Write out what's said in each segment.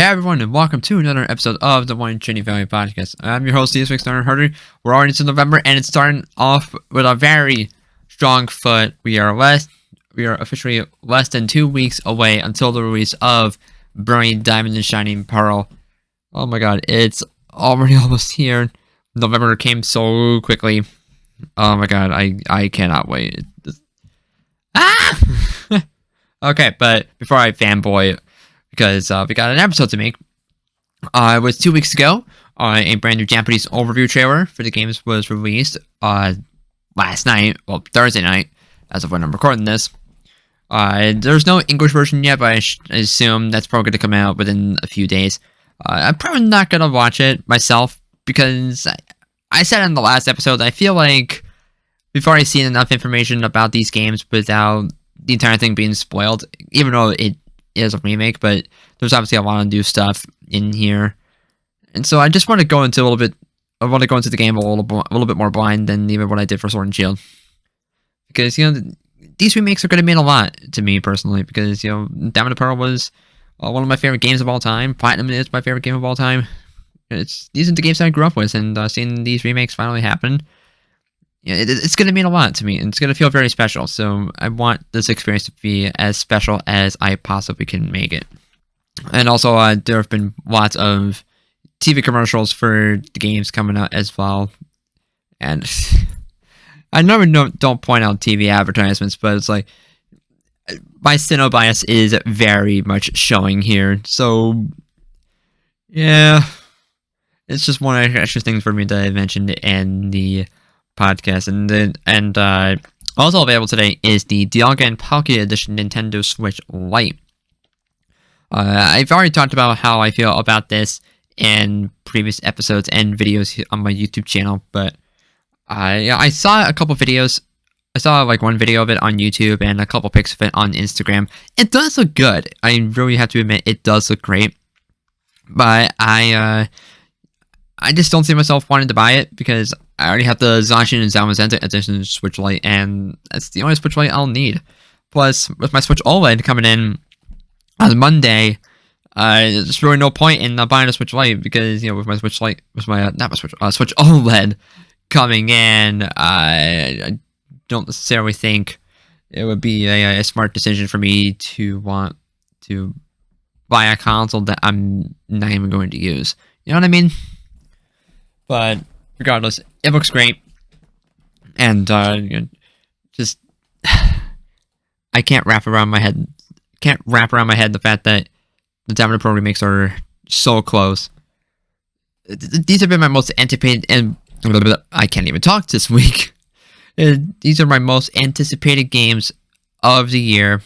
Hey everyone, and welcome to another episode of the One Trinity Valley Podcast. I'm your host, this week's Starter Harder. We're already into November, and it's starting off with a very strong foot. We are officially less than 2 weeks away until the release of Brilliant Diamond and Shining Pearl. Oh my god, it's already almost here. November came so quickly. Oh my god, I cannot wait. Okay, but before I fanboy, because we got an episode to make. It was 2 weeks ago. A brand new Japanese overview trailer for the games was released last night, well, Thursday night, as of when I'm recording this. There's no English version yet, but I assume that's probably going to come out within a few days. I'm probably not going to watch it myself, because I said in the last episode, I feel like we've already seen enough information about these games without the entire thing being spoiled, even though it is a remake, but there's obviously a lot of new stuff in here, and so I just want to go into the game a little bit more blind than even what I did for Sword and Shield, because these remakes are going to mean a lot to me personally, because Diamond and Pearl was one of my favorite games of all time. Platinum is my favorite game of all time. These are the games that I grew up with, and seeing these remakes finally happen, it's going to mean a lot to me, and it's going to feel very special, so I want this experience to be as special as I possibly can make it. And also, there have been lots of TV commercials for the games coming out as well, and I normally don't point out TV advertisements, but it's like, my Sinnoh bias is very much showing here, so yeah, it's just one extra thing for me to mention in the podcast. And also available today is the Dialga Pocket Edition Nintendo Switch Lite. I've already talked about how I feel about this in previous episodes and videos on my YouTube channel, but I saw a couple videos. I saw like one video of it on YouTube and a couple pics of it on Instagram. It does look good. I really have to admit, it does look great, but I just don't see myself wanting to buy it, because I already have the Zanshin and Zamazenta Edition Switch Lite, and that's the only Switch Lite I'll need. Plus, with my Switch OLED coming in on Monday, there's really no point in buying a Switch Lite, because with my Switch Lite, Switch OLED coming in, I don't necessarily think it would be a smart decision for me to want to buy a console that I'm not even going to use. You know what I mean? But regardless, it looks great, and just I can't wrap around my head the fact that the Diamond and Pearl remakes are so close. These have been my most anticipated, and I can't even talk this week. These are my most anticipated games of the year.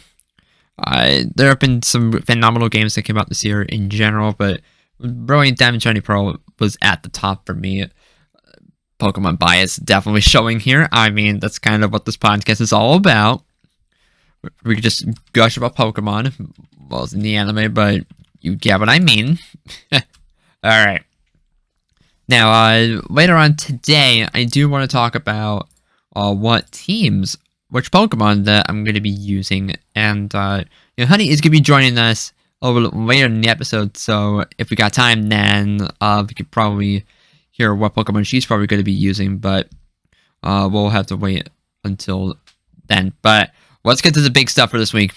There have been some phenomenal games that came out this year in general, but Brilliant Diamond and Shining Pearl was at the top for me. Pokemon bias definitely showing here. I mean, that's kind of what this podcast is all about. We could just gush about Pokemon, well, it's in the anime, but you get what I mean. Alright. Now, later on today, I do want to talk about which Pokemon that I'm going to be using, and Honey is going to be joining us a little later in the episode, so if we got time, then we could probably hear what Pokemon she's probably going to be using, but we'll have to wait until then. But let's get to the big stuff for this week,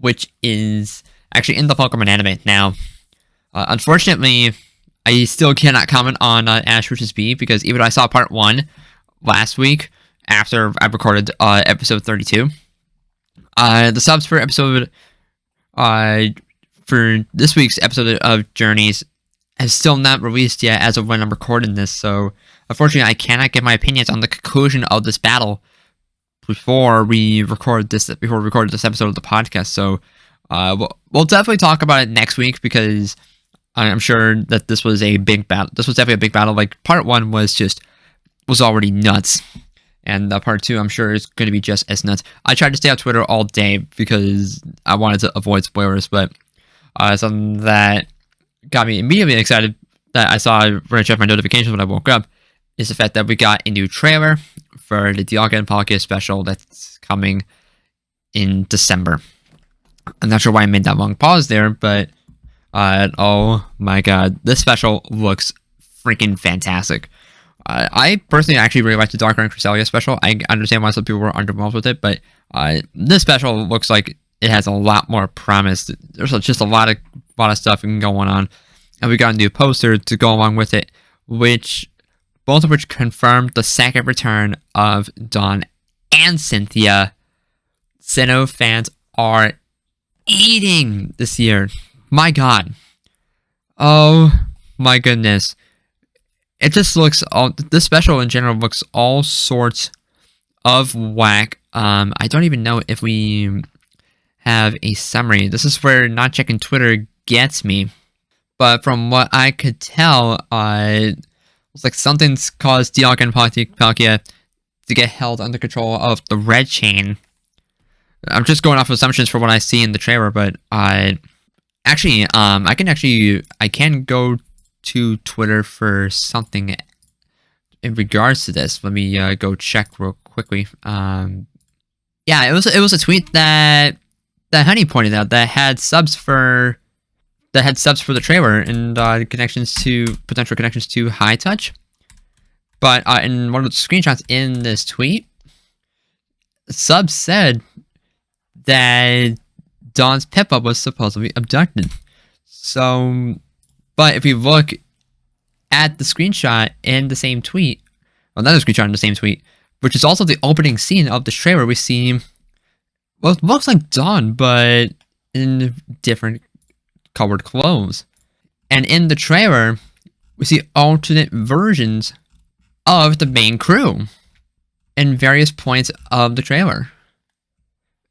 which is actually in the Pokemon anime. Now, unfortunately, I still cannot comment on Ash vs. Bee, because even though I saw part 1 last week after I recorded episode 32, the subs for episode for this week's episode of Journeys has still not released yet as of when I'm recording this, so unfortunately I cannot give my opinions on the conclusion of this battle before we record this episode of the podcast. So we'll definitely talk about it next week, because I'm sure that this was a big battle. This was definitely a big battle. Like, part 1 was already nuts, and part 2 I'm sure is going to be just as nuts. I tried to stay on Twitter all day because I wanted to avoid spoilers, but something that got me immediately excited that I saw when I checked my notifications when I woke up is the fact that we got a new trailer for the Dialga Pocket special that's coming in December. I'm not sure why I made that long pause there, but Oh my god, this special looks freaking fantastic. I personally actually really like the Dark Run Cresselia special. I understand why some people were underwhelmed with it, but this special looks like it has a lot more promise. There's just a lot of stuff going on, and we got a new poster to go along with it, both of which confirmed the second return of Dawn and Cynthia. Sinnoh fans are eating this year. My god. Oh my goodness. It just looks this special in general looks all sorts of whack. I don't even know if we have a summary. This is where not checking Twitter gets me. But from what I could tell, it's like something's caused Dialga and Palkia to get held under control of the red chain. I'm just going off of assumptions for what I see in the trailer, but I can go to Twitter for something in regards to this. Let me go check real quickly. Yeah, it was a tweet that Honey pointed out that had subs for the trailer and potential connections to High Touch. But in one of the screenshots in this tweet, Sub said that Dawn's Pippa was supposedly abducted. So, but if we look at the screenshot in the same tweet, another screenshot in the same tweet, which is also the opening scene of the trailer, we see, well, it looks like Dawn, but in different colored clothes. And in the trailer, we see alternate versions of the main crew in various points of the trailer.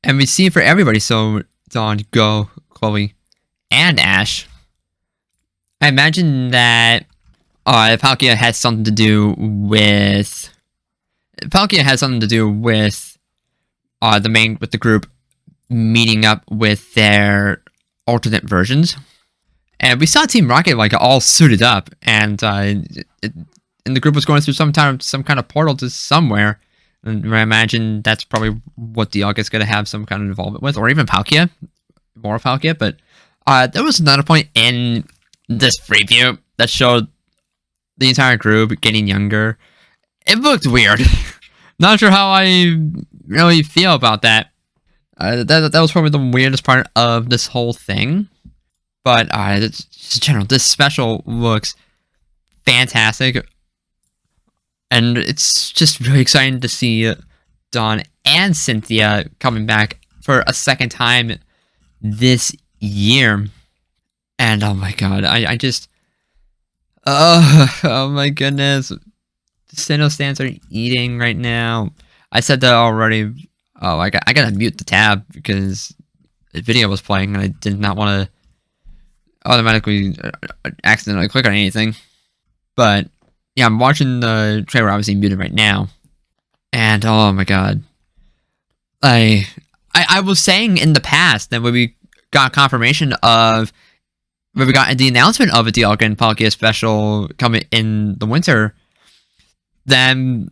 And we see it for everybody, so Dawn, Go, Chloe, and Ash. I imagine that Palkia has something to do with the group meeting up with their alternate versions. And we saw Team Rocket like all suited up, and the group was going through some kind of portal to somewhere. And I imagine that's probably what Dialga is going to have some kind of involvement with, or even Palkia, more Palkia. But there was another point in this preview that showed the entire group getting younger. It looked weird. Not sure how I really feel about that. That was probably the weirdest part of this whole thing. But in general, this special looks fantastic. And it's just really exciting to see Dawn and Cynthia coming back for a second time this year. And oh my god, I just... Oh my goodness. The Sinnoh stands are eating right now. I said that already. Oh, I gotta mute the tab because the video was playing and I did not want to automatically accidentally click on anything. But yeah, I'm watching the trailer obviously muted right now. And oh my god. I was saying in the past that when we got confirmation of when we got the announcement of a Dialga and Palkia special coming in the winter, then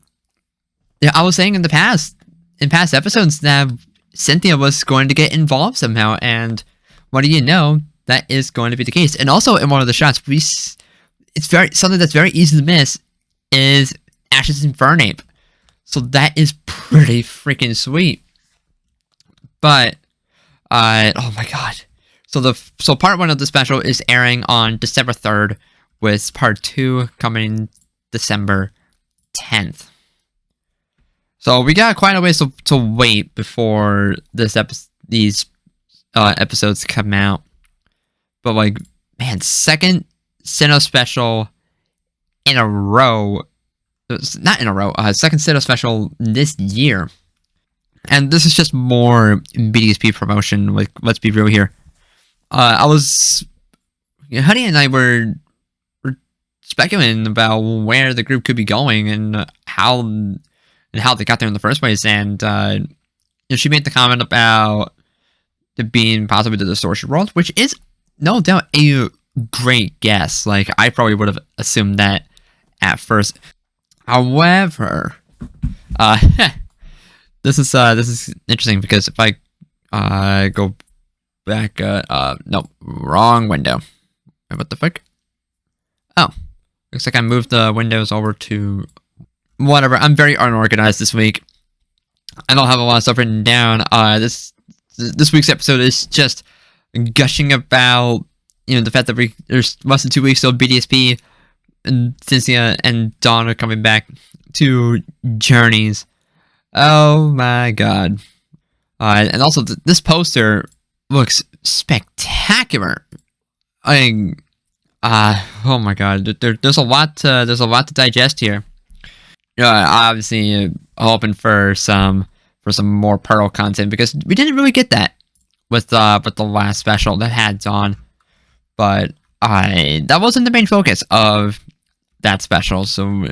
yeah, I was saying in past episodes that Cynthia was going to get involved somehow, and what do you know, that is going to be the case. And also in one of the shots, something that's very easy to miss is Ash's Infernape. So that is pretty freaking sweet. But oh my god. So part 1 of the special is airing on December 3rd, with part 2 coming December 10th. So we got quite a ways to wait before these episodes come out. But like, man, second Sinnoh special in a row. Not in a row. Second Sinnoh special this year. And this is just more BDSP promotion. Like, let's be real here. Honey and I were speculating about where the group could be going and how they got there in the first place. And she made the comment about it being possibly the Distortion World, which is no doubt a great guess. Like, I probably would have assumed that at first. However, this is interesting because if I go back, no, wrong window. Wait, what the fuck? Oh, looks like I moved the windows over to whatever. I'm very unorganized this week. I don't have a lot of stuff written down. This week's episode is just gushing about the fact that there's less than 2 weeks till BDSP, and Cynthia and Dawn are coming back to Journeys. Oh my god! And also this poster looks spectacular. Oh my god! There's a lot to digest here. Obviously, hoping for some more Pearl content because we didn't really get that with the last special that had Dawn, but that wasn't the main focus of that special, so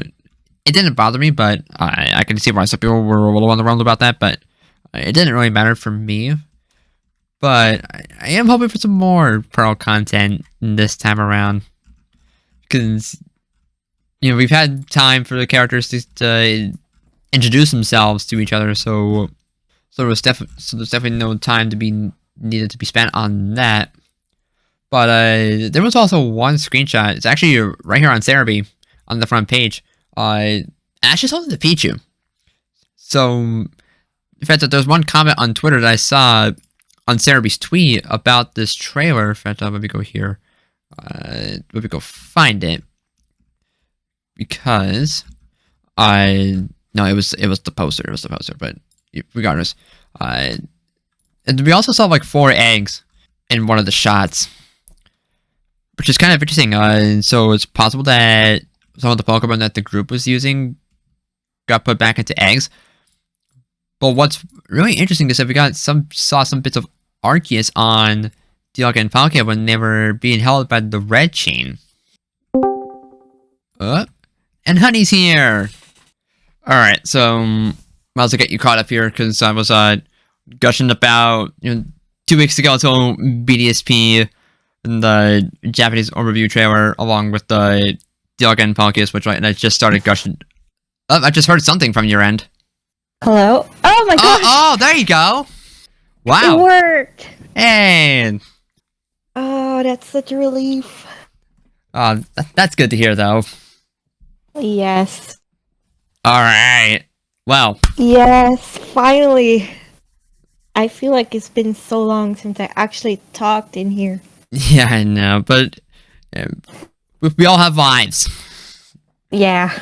it didn't bother me. But I can see why some people were a little on the run about that, but it didn't really matter for me. But I am hoping for some more Pearl content this time around because we've had time for the characters to introduce themselves to each other, so there's definitely no time to be needed to be spent on that. But there was also one screenshot. It's actually right here on Cerebi on the front page. Ashes holding the Pichu. So, in fact, there's one comment on Twitter that I saw on Cerebi's tweet about this trailer. In fact, let me go here. Let me go find it. Because no, it was the poster. It was the poster, but regardless, and we also saw like 4 eggs in one of the shots, which is kind of interesting. So it's possible that some of the Pokemon that the group was using got put back into eggs. But what's really interesting is that we saw some bits of Arceus on Dialga and Palkia when they were being held by the red chain. And Honey's here! Alright, so might as well get you caught up here because I was gushing about 2 weeks ago until BDSP and the Japanese overview trailer along with the Dialga and Palkia switch, right? And I just started gushing. Oh, I just heard something from your end. Hello? Oh my gosh! Oh, there you go! Wow! It worked! And oh, that's such a relief. That's good to hear, though. Yes. Alright. Well. Yes, finally. I feel like it's been so long since I actually talked in here. Yeah, I know, but we all have lives. Yeah.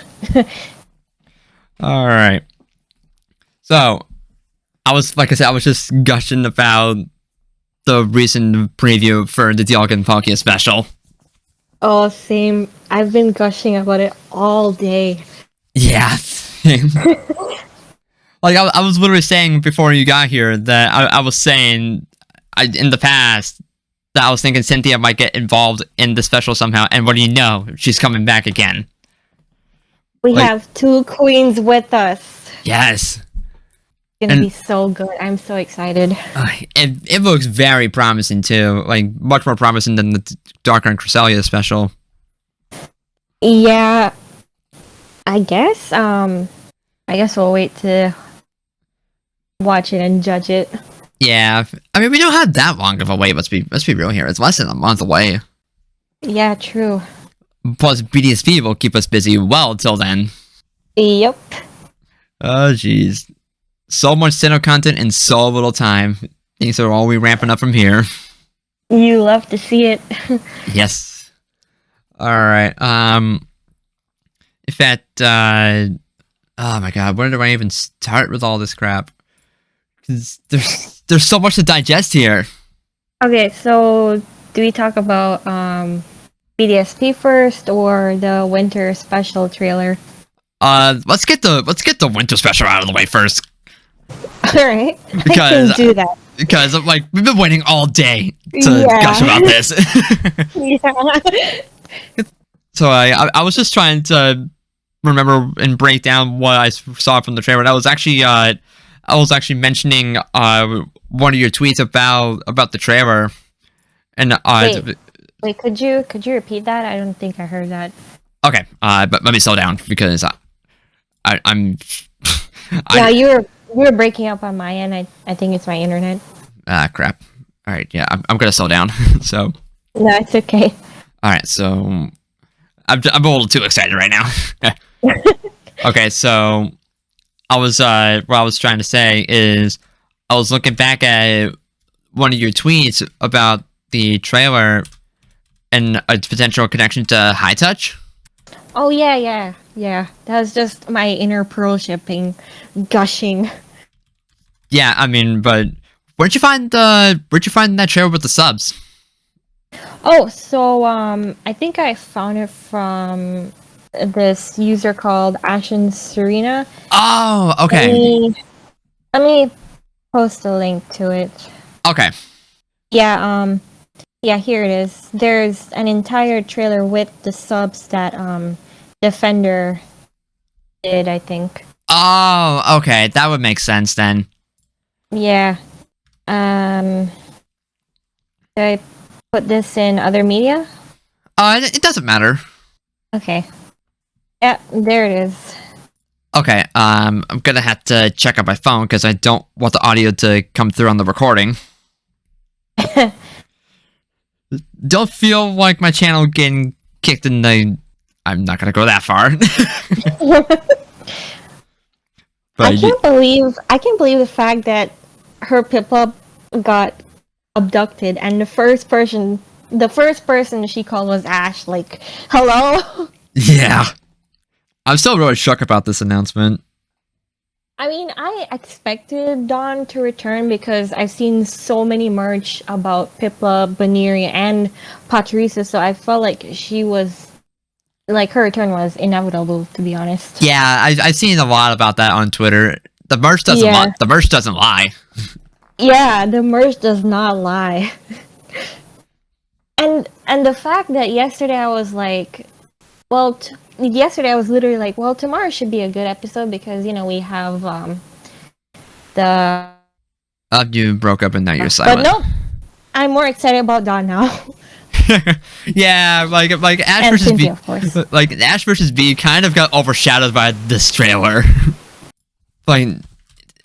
Alright. So, I was just gushing about the recent preview for the Dialga and Palkia special. Oh, same. I've been gushing about it all day. Yeah, same. Like, I was literally saying before you got here that I was saying in the past that I was thinking Cynthia might get involved in the special somehow, and what do you know? She's coming back again. We have 2 queens with us. Yes. It's gonna be so good. I'm so excited. It looks very promising too. Like much more promising than the Darker and Cresselia special. Yeah. I guess we'll wait to watch it and judge it. Yeah. I mean we don't have that long of a wait, let's be real here. It's less than a month away. Yeah, true. Plus BDSP will keep us busy well till then. Yep. Oh jeez. So much Sinnoh content in so little time. Things are all ramping up from here. You love to see it. Yes. Alright, in fact, oh my god, where do I even start with all this crap? 'Cause there's so much to digest here. Okay, so do we talk about BDSP first or the winter special trailer? Let's get the winter special out of the way first. Alright, I Because can do that. Because we've been waiting all day to gush about this. Yeah. So I was just trying to remember and break down what I saw from the trailer. And I was actually mentioning one of your tweets about the trailer. And wait, could you repeat that? I don't think I heard that. Okay, but let me slow down because I'm. Yeah, you were breaking up on my end. I think it's my internet. Crap. All right, yeah, I'm gonna slow down. So. No, it's okay. All right, so I'm a little too excited right now. Okay, so what I was trying to say is I was looking back at one of your tweets about the trailer and a potential connection to High Touch. Oh yeah. That was just my inner pearl shipping, gushing. Yeah, I mean, but where'd you find that trailer with the subs? Oh, so I think I found it from this user called Ashen Serena. Oh, Let okay. me post a link to it. Okay. Yeah, yeah, here it is. There's an entire trailer with the subs that Defender did, I think. Oh, okay. That would make sense then. Yeah. Did I put this in other media? It doesn't matter. Okay. Yeah, there it is. Okay, I'm gonna have to check out my phone because I don't want the audio to come through on the recording. Don't feel like my channel getting kicked in the... I'm not gonna go that far. But I can't believe the fact that her Piplup got abducted and the first person she called was Ash. Like, hello? yeah. I'm still really shook about this announcement. I mean, I expected Dawn to return because I've seen so many merch about Piplup, Baneri, and Patricia, so I felt like her return was inevitable, to be honest. Yeah, I've seen a lot about that on Twitter. The merch doesn't Yeah. the merch doesn't lie. Yeah, the merch does not lie. and the fact that yesterday I was like, yesterday I was literally like, well, tomorrow should be a good episode because, we have the... You broke up and now you're silent. But no, I'm more excited about Dawn now. Yeah, like Ash And versus Cynthia, B, of course. like Ash versus B kind of got overshadowed by this trailer. Like,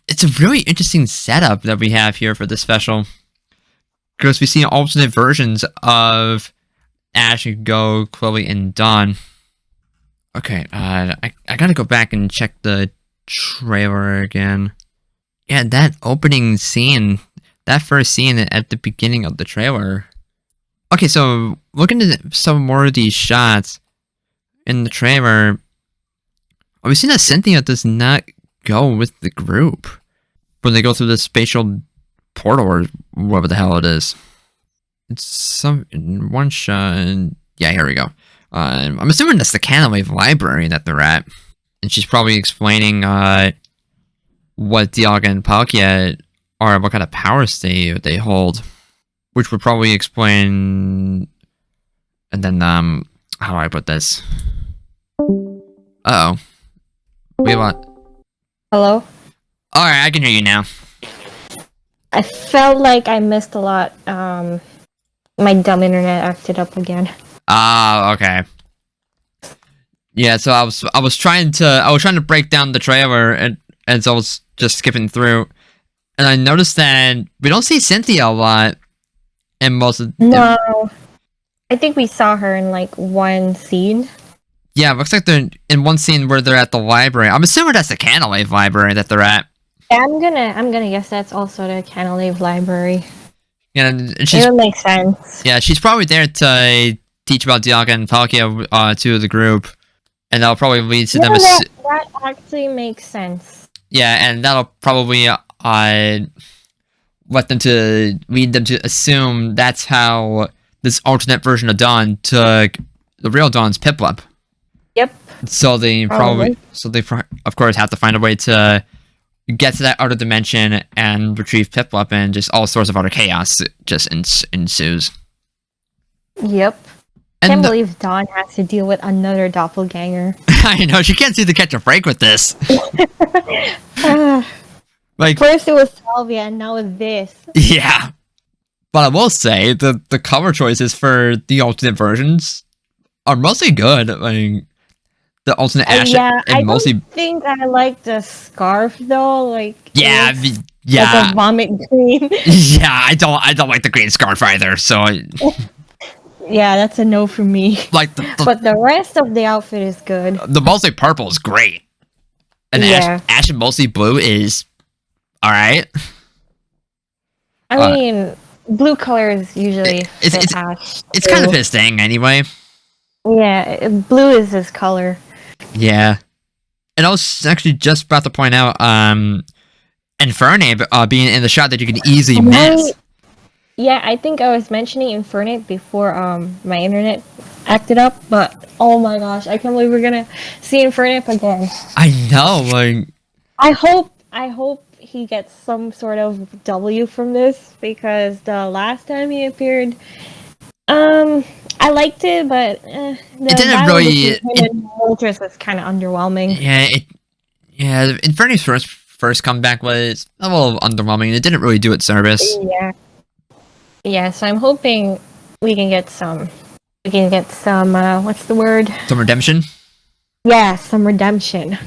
it's a really interesting setup that we have here for this special, because we see alternate versions of Ash, Go, Chloe, and Dawn. Okay, I gotta go back and check the trailer again. Yeah, that opening scene, that first scene at the beginning of the trailer. Okay, so looking at some more of these shots in the trailer, we see that Cynthia does not go with the group when they go through the spatial portal or whatever the hell it is. It's in one shot, and yeah, here we go. I'm assuming that's the Canalwave library that they're at, and she's probably explaining what Dialga and Palkia are, what kind of powers they hold. Which would probably explain... And then, how do I put this? Uh-oh. Wait, what? Hello? Alright, I can hear you now. I felt like I missed a lot. My dumb internet acted up again. Ah, okay. Yeah, so I was trying to break down the trailer, and so I was just skipping through. And I noticed that we don't see Cynthia a lot. And No, I think we saw her in like one scene. Yeah, it looks like they're in one scene where they're at the library. I'm assuming that's the Canalwave library that they're at. Yeah, I'm gonna guess that's also the Canalwave library. Yeah, and she's... It would make sense. Yeah, she's probably there to teach about Dialga and Palkia to the group, and that'll probably lead to them. That actually makes sense. Yeah, and that'll probably lead them to assume that's how this alternate version of Dawn took the real Dawn's Piplup. Yep. So they of course have to find a way to get to that other dimension and retrieve Piplup, and just all sorts of other chaos just ensues. Yep. And Can't believe Dawn has to deal with another doppelganger. I know, she can't seem to catch a break with this. Like, first it was Salvia, and now it's this. Yeah. But I will say, the cover choices for the alternate versions are mostly good. Like, the alternate Ash and mostly... don't think I like the scarf, though. Like, yeah. like a vomit green. Yeah, I don't like the green scarf either, so... Yeah, that's a no for me. Like But the rest of the outfit is good. the mostly purple is great, and Yeah. ash and mostly blue is all right. I mean, blue colors usually fit Ash. It's kind of his thing anyway. Yeah, blue is his color. Yeah, and I was actually just about to point out, Infernape being in the shot that you can easily miss. Yeah, I think I was mentioning Infernape before my internet acted up, but oh my gosh, I can't believe we're gonna see Infernape again. I know, like I hope he gets some sort of W from this, because the last time he appeared, I liked it, but the it didn't battle really. between him and Moltres was kind of underwhelming. Yeah, Infernape's first comeback was a little underwhelming. It didn't really do it service. Yeah, so I'm hoping we can get some. We can get some. What's the word? Some redemption. Yeah, some redemption.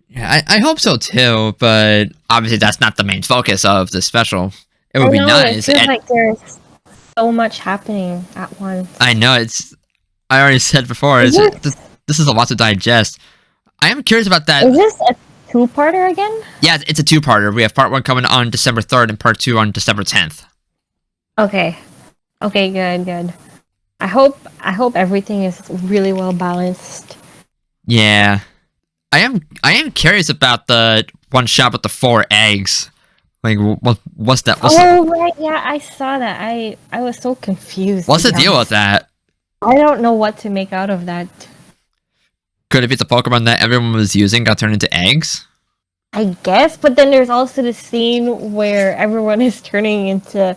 Yeah, I hope so too, but obviously that's not the main focus of the special. It would be nice. It feels like there's so much happening at once. I know, I already said before, this is a lot to digest. I am curious about that. Is this a two-parter again? Yeah, it's a two-parter. We have part 1 coming on December 3rd and part 2 on December 10th. Okay, good. I hope everything is really well balanced. Yeah. I am curious about the one shot with the 4 eggs. Like, what's that? Right, yeah, I saw that. I was so confused. What's the deal with that? I don't know what to make out of that. Could it be the Pokemon that everyone was using got turned into eggs? I guess, but then there's also the scene where everyone is turning into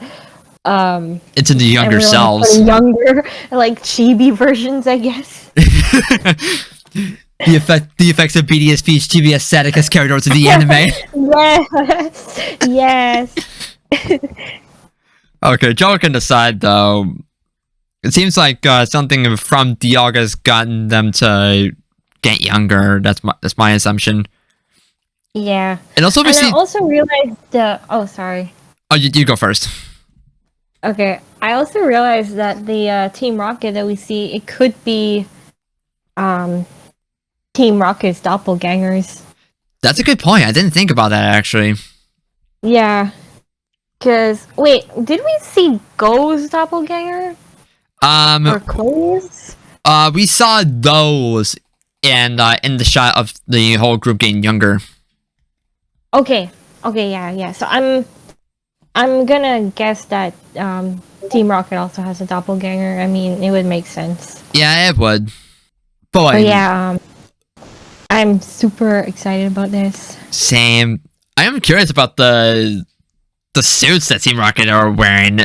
the younger selves. Younger, like chibi versions, I guess. The effects of BDSP TBS static has carried over to the anime. Yes. Okay, joking aside though, it seems like something from Dialga has gotten them to get younger. That's my assumption. Yeah. And also, I also realized sorry. Oh, you go first. Okay, I also realized that the Team Rocket that we see, it could be Team Rocket's doppelgangers. That's a good point. I didn't think about that actually. Yeah. Cause wait, did we see Go's doppelganger? Or Clay's? We saw those in the shot of the whole group getting younger. Okay, yeah. So I'm gonna guess that Team Rocket also has a doppelganger. I mean, it would make sense. Yeah, it would. But yeah, I'm super excited about this. Same. I am curious about the suits that Team Rocket are wearing.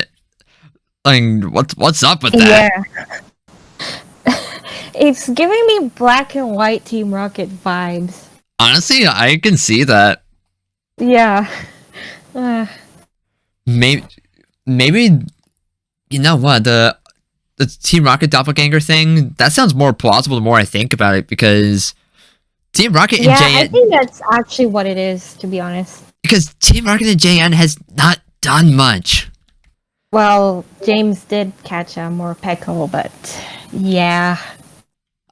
Like, what's up with that? Yeah. It's giving me black and white Team Rocket vibes. Honestly, I can see that. Yeah. Maybe you know what, the Team Rocket doppelganger thing, that sounds more plausible the more I think about it, because Team Rocket and JN, I think that's actually what it is, to be honest. Because Team Rocket and JN has not done much. Well, James did catch a Morpeko, but yeah.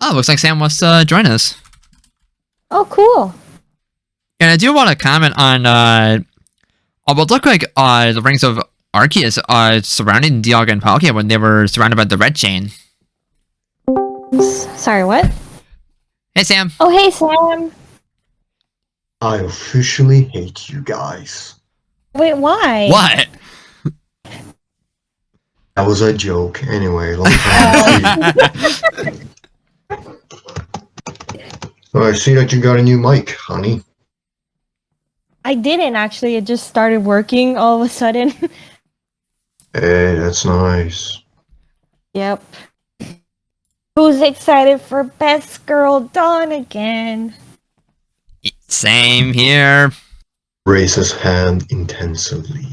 Oh, looks like Sam wants to join us. Oh, cool. And I do want to comment on what looked like the rings of Arceus surrounding Dialga and Palkia when they were surrounded by the red chain. Sorry, what? Hey, Sam. Oh, hey, Sam. I officially hate you guys. Wait, why? What? That was a joke. Anyway, long time no see. So I see that you got a new mic, honey. I didn't, actually. It just started working all of a sudden. Hey, that's nice. Yep. Who's excited for Best Girl Dawn again? Same here. Raise his hand intensively.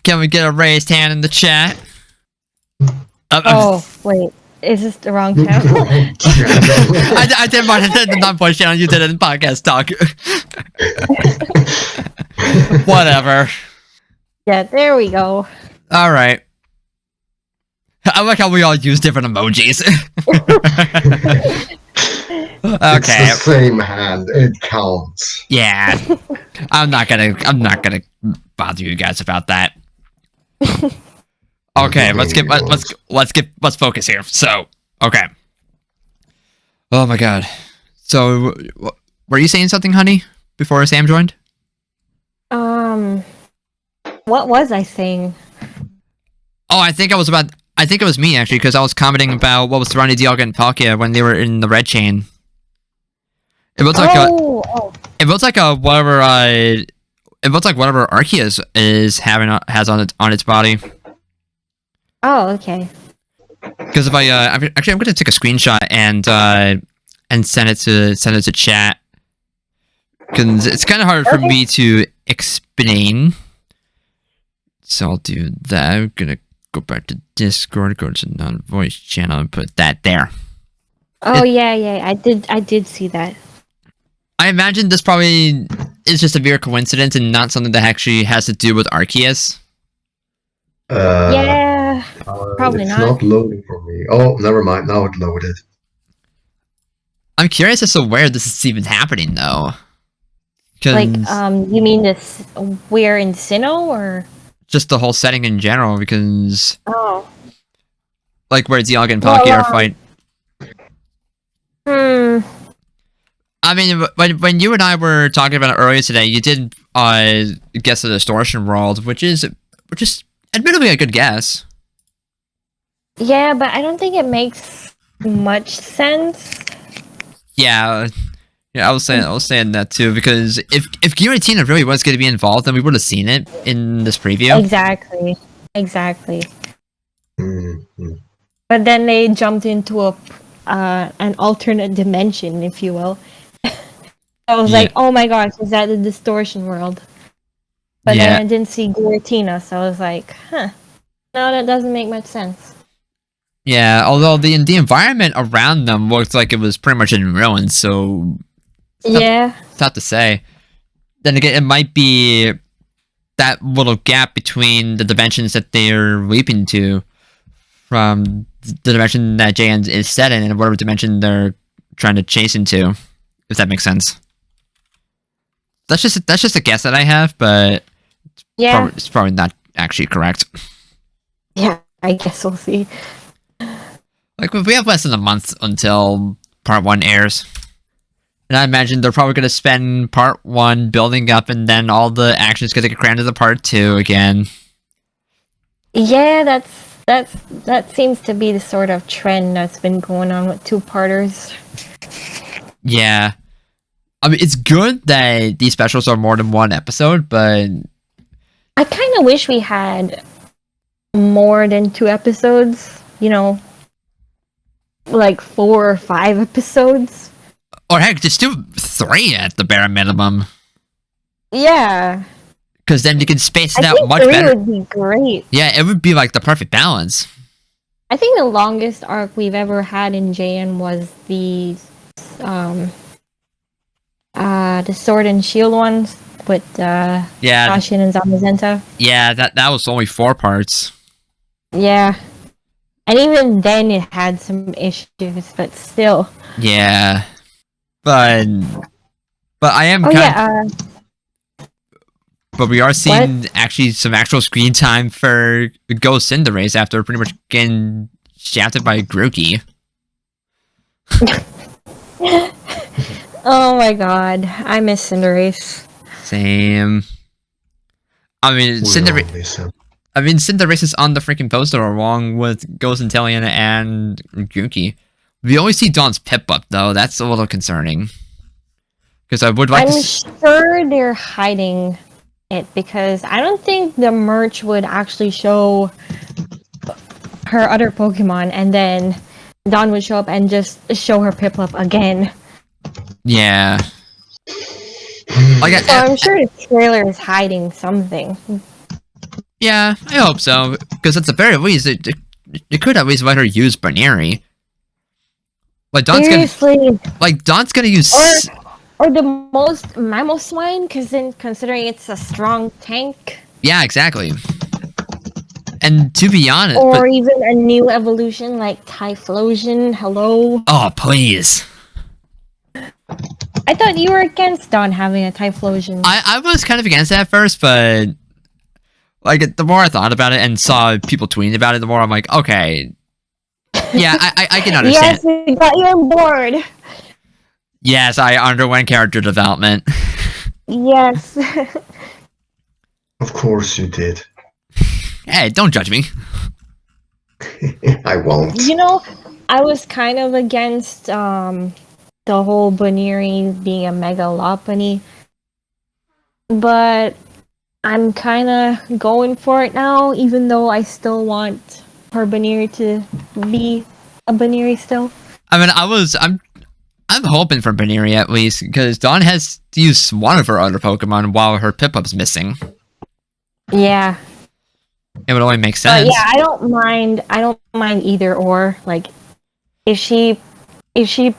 Can we get a raised hand in the chat? Oh, wait. Is this the wrong channel? I did mine in the non-voice channel. You did it in podcast talk. Whatever. Yeah, there we go. All right. I like how we all use different emojis. It's Okay. the same hand. It counts. Yeah. I'm not gonna bother you guys about that. Okay, let's focus here. So, okay. Oh my god. So, were you saying something, honey, before Sam joined? What was I saying? Oh, I think it was me actually, because I was commenting about what was surrounding Dialga and Palkia when they were in the red chain. It looks like it looks like whatever Arceus has on its body. Oh, okay. Because if I'm gonna take a screenshot and send it to chat, because it's kind of hard for me to explain. So I'll do that. I'm gonna go back to Discord, go to non-voice channel, and put that there. Oh yeah, I did see that. I imagine this probably is just a mere coincidence and not something that actually has to do with Arceus. Yeah, probably it's not. not loading for me. Oh, never mind. Now it loaded. I'm curious as to where this is even happening, though. Like, you mean this? We're in Sinnoh, or just the whole setting in general? Because like where Dialga and Palkia are fighting. I mean, when you and I were talking about it earlier today, you did guess the distortion world, which is admittedly a good guess. Yeah, but I don't think it makes much sense. Yeah, I was saying that too, because if Giratina really was going to be involved, then we would have seen it in this preview. Exactly. Mm-hmm. But then they jumped into an alternate dimension, if you will. I was like, oh my gosh, is that the distortion world? But then I didn't see Giratina, so I was like, huh. No, that doesn't make much sense. Yeah, although the environment around them looked like it was pretty much in ruins, so it's tough to say. Then again, it might be that little gap between the dimensions that they're leaping to from the dimension that JN is set in and whatever dimension they're trying to chase into, if that makes sense. That's just a guess that I have, but it's probably not actually correct. Yeah, I guess we'll see. Like, we have less than a month until Part 1 airs. And I imagine they're probably going to spend Part 1 building up, and then all the action is going to get crammed into Part 2 again. Yeah, that seems to be the sort of trend that's been going on with two-parters. Yeah. I mean, it's good that these specials are more than one episode, but I kind of wish we had more than 2 episodes, you know, like 4 or 5 episodes. Or heck, just do 3 at the bare minimum. Yeah. Because then you can space it I out think much 3 better. would be great. Yeah, it would be like the perfect balance. I think the longest arc we've ever had in JN was the Sword and Shield ones with Ashin and Zamazenta. Yeah, that was only 4 parts. Yeah. And even then it had some issues, but still. Yeah. But I am but we are seeing actually some actual screen time for Ghost Cinderace after pretty much getting shafted by Grookey. Oh my god, I miss Cinderace. Same. I mean, Cinderace is on the freaking poster along with Ghost Intellion and Grookey. We always see Dawn's Pip-Up, though. That's a little concerning. Because I would like I'm sure they're hiding it, because I don't think the merch would actually show her other Pokemon, and then Dawn would show up and just show her Piplup again. Yeah. So I'm sure the trailer is hiding something. Yeah, I hope so. Because at the very least, it could at least let her use Baneri. Like, Dawn's gonna use... Or the most Mamoswine, because then considering it's a strong tank. Yeah, exactly. And to be honest, Or even a new evolution like Typhlosion. Hello. oh please. I thought you were against Dawn having a Typhlosion. I was kind of against it at first, but like the more I thought about it and saw people tweeting about it, the more I'm like, okay, yeah, I can understand. Yes, we got you on board. Yes, I underwent character development. Yes. Of course you did. Hey, don't judge me. I won't. You know, I was kind of against the whole Baneri being a Megalopony, but I'm kind of going for it now, even though I still want her Baneri to be a Baneri still. I mean, I'm hoping for Baneri at least, because Dawn has used one of her other Pokemon while her Piplup's missing. Yeah. It would only make But sense. yeah, I don't mind either or. Like, if she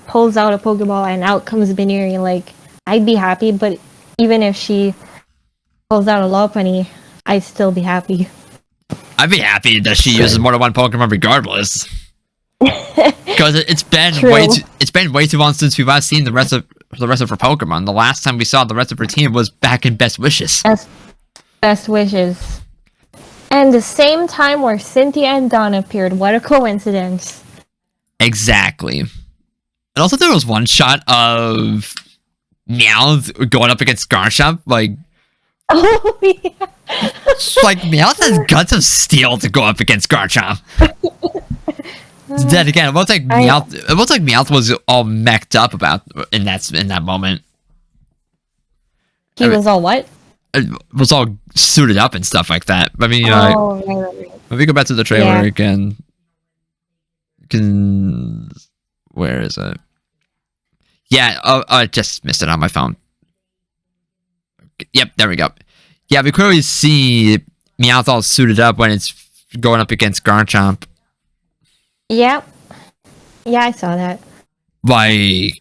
pulls out a Pokeball and out comes Baneri, like, I'd be happy. But even if she pulls out a Lopunny, I'd still be happy. I'd be happy that she uses more than one Pokemon regardless. Because it's been True. way too long since we've last seen the rest of her Pokemon. The last time we saw the rest of her team was back in Best Wishes. Best wishes. And the same time where Cynthia and Dawn appeared. What a coincidence. Exactly. And also there was one shot of Meowth going up against Garchomp. Like, Oh yeah. like Meowth has guts of steel to go up against Garchomp. Then again, it looks like Meowth was all mech'd up about in that moment. He was all what? It was all suited up and stuff like that. I mean, Right. let me go back to the trailer Yeah. again. Where is it? Yeah, I just missed it on my phone. Yep, there we go. Yeah, we clearly see Meowth all suited up when it's going up against Garchomp. Yep. Yeah, I saw that. Like,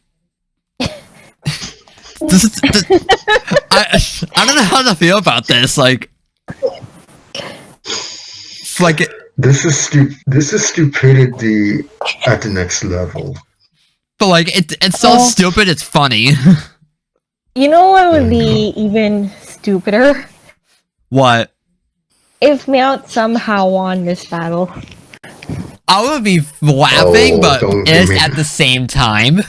I don't know how to feel about this. Like This is stupidity at the next level. but like it's so Oh. stupid. It's funny. You know what would be even stupider? What? If Meowth somehow won this battle. I would be laughing, Oh, but don't it's give me- at the same time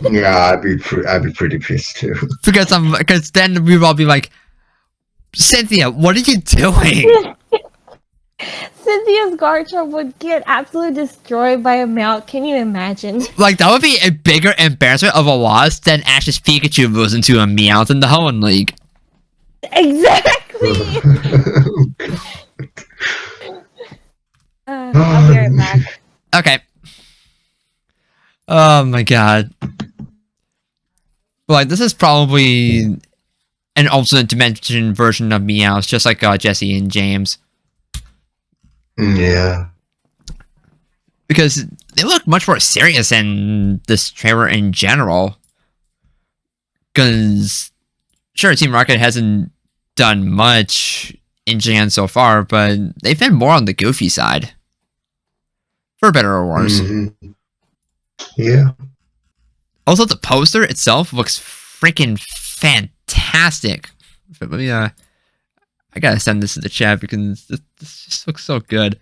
Yeah, I'd be pretty pissed too. because then we would all be like, Cynthia, what are you doing? Cynthia's Garchomp would get absolutely destroyed by a Meowth. Can you imagine? Like that would be a bigger embarrassment of a loss than Ash's Pikachu losing to a Meowth in the Hoenn League. Exactly! I'll be right back. Okay. Oh my god. Like this is probably an alternate dimension version of Meowth, just like Jesse and James. Yeah. Because they look much more serious in this trailer in general. Because, sure, Team Rocket hasn't done much in Japan so far, but they've been more on the goofy side. For better or worse. Mhm. Yeah. Also, the poster itself looks freaking fantastic. But let me, I gotta send this to the chat because this just looks so good.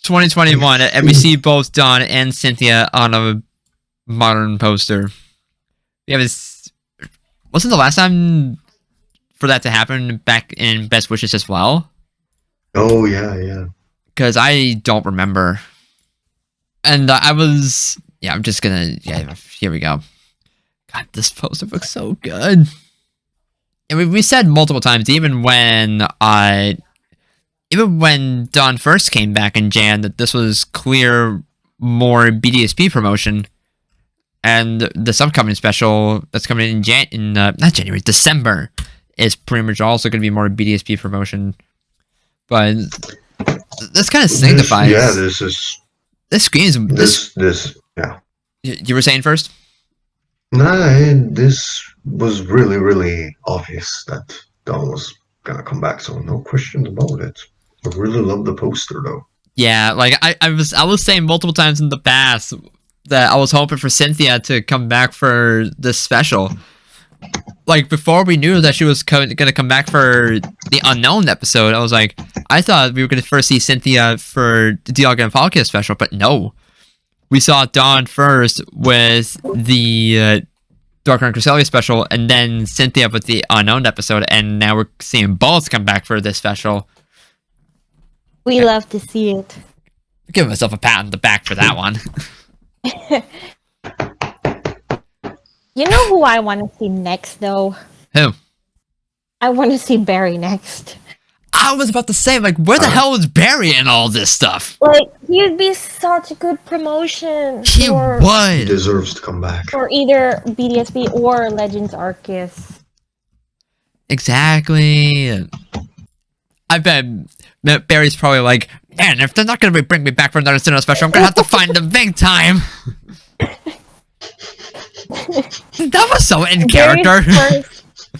2021, and we see both Dawn and Cynthia on a modern poster. Yeah, wasn't the last time for that to happen back in Best Wishes as well? Oh yeah. Because I don't remember. And I'm just gonna, here we go. God, this poster looks so good. And we said multiple times, even when Dawn first came back in Jan, that this was clear more BDSP promotion. And this upcoming special that's coming in not January, December, is pretty much also going to be more BDSP promotion. But this kind of signifies. This screams. Yeah. You were saying first? This was really, really obvious that Dawn was gonna come back, so no question about it. I really love the poster though. Yeah, like I was saying multiple times in the past that I was hoping for Cynthia to come back for this special. Like before we knew that she was gonna come back for the Unknown episode, I was like, I thought we were gonna first see Cynthia for the Dialga and Palkia special, but no. We saw Dawn first with the Dark and Cresselia special, and then Cynthia with the Unknown episode, and now we're seeing both come back for this special. We love to see it. Give myself a pat on the back for that one. You know who I want to see next, though? Who? I want to see Barry next. I was about to say, like, where the hell was Barry in all this stuff? Like, he'd be such a good promotion. He He would. deserves to come back. For either BDSP or Legends Arceus. Exactly. I bet Barry's probably like, man, if they're not going to bring me back for another Sinnoh special, I'm going to have to find them big time. That was so in character.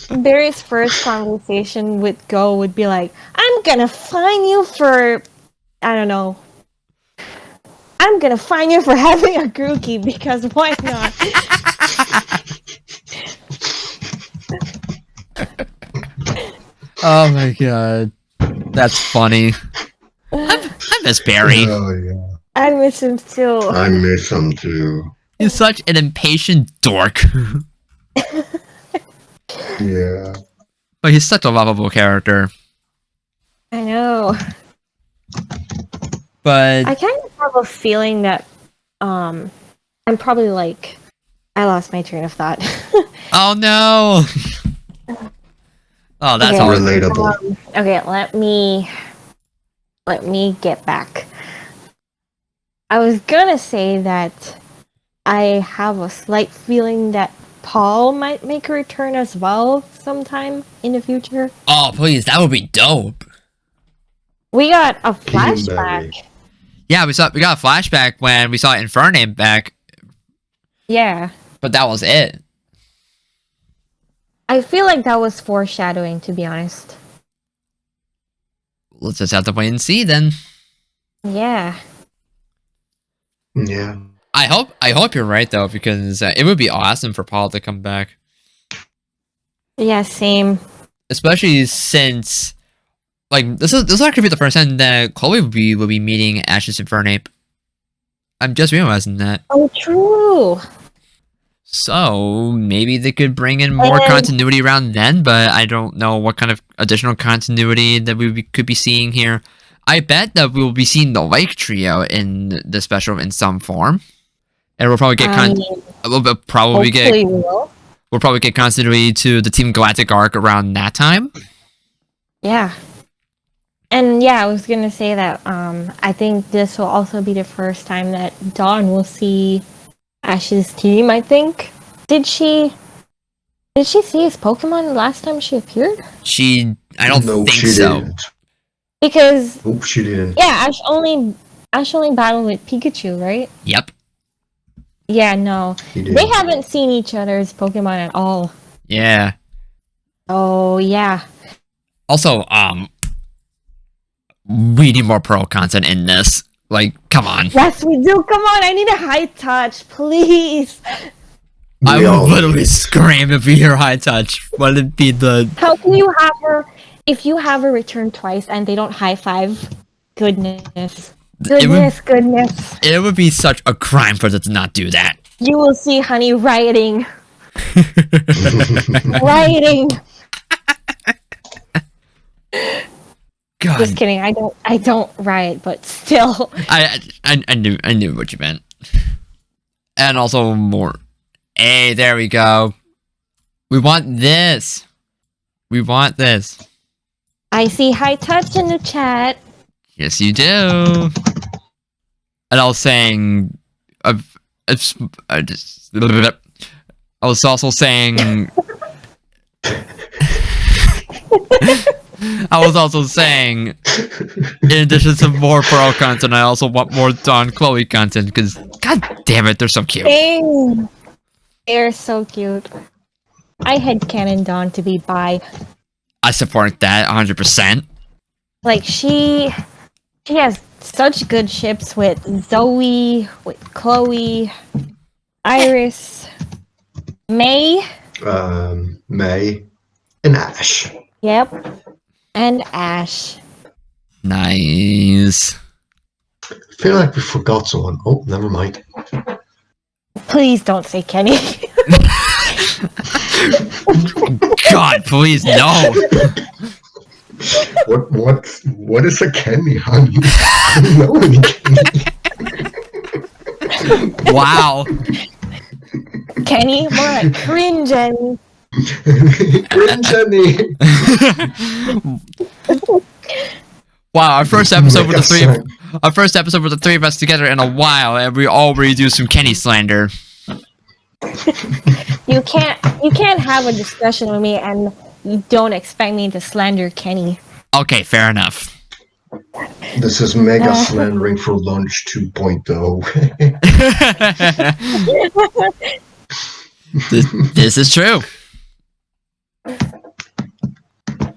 Barry's first conversation with Go would be like, I'm gonna fine you for, I don't know. I'm gonna fine you for having a Grookey because why not? Oh my god. That's funny. I miss Barry. Oh yeah. I miss him too. I miss him too. He's such an impatient dork. Yeah. But he's such a lovable character. I know. But I kind of have a feeling that I'm probably like I lost my train of thought. oh no. Oh, that's Okay. all. Relatable. Okay, let me get back. I was gonna say that I have a slight feeling that Paul might make a return as well sometime in the future. Oh, please, that would be dope. We got a King flashback. Barry. Yeah, we got a flashback when we saw Infernape back, Yeah. but that was it. I feel like that was foreshadowing, to be honest. Let's just have to wait and see then. Yeah. Yeah. I hope you're right though, because it would be awesome for Paul to come back, Yeah, same. especially since like this will actually be the first time that Chloe will be meeting Ash's Infernape. I'm just realizing that. Oh, true. So maybe they could bring in more And- continuity around then, but I don't know what kind of additional continuity that could be seeing here. I bet that we'll be seeing the Lake Trio in the special in some form, and we'll probably get I mean, we'll probably hopefully we will. we'll probably get continuity to the Team Galactic arc around that time. Yeah. And yeah, I was gonna say that I think this will also be the first time that Dawn will see Ash's team, I think. Did she see his Pokemon the last time she appeared? I don't No, think she so. didn't. Because Hope she didn't. yeah, Ash only battled with Pikachu, right? Yep. Yeah, no. He didn't. They haven't seen each other's Pokemon at all. Yeah. Oh yeah. Also, we need more Pearl content in this. Like, come on. Yes, we do. Come on, I need a high touch, please. I We would all- literally scream if we hear High Touch. Would it be the... How can you have her if you have her return twice and they don't high five? Goodness. Goodness. It would be such a crime for them to not do that. You will see Honey rioting. Rioting. God, Just kidding. I don't riot, but still. I knew what you meant. And also more. Hey, there we go. We want this. We want this. I see high touch in the chat. Yes, you do. And I was saying, I was also saying. I was also saying, in addition to more Pearl content, I also want more Dawn Chloe content because, god damn it, they're so cute. Dang. They're so cute. I had Canon Dawn to be bi. I support that 100%. Like she has such good ships with Zoe, with Chloe, Iris, May. May, and Ash. Yep, and Ash. Nice. I feel like we forgot someone. Oh, never mind. Please don't say Kenny. God, please, no. What is a Kenny, honey? I don't know any Kenny. Wow. Kenny, more like cringe and Jenny. Wow, our first episode with the three of us together in a while, and we already do some Kenny slander. you can't have a discussion with me and you don't expect me to slander Kenny. Okay, fair enough. This is mega slandering for lunch 2.0. This is true.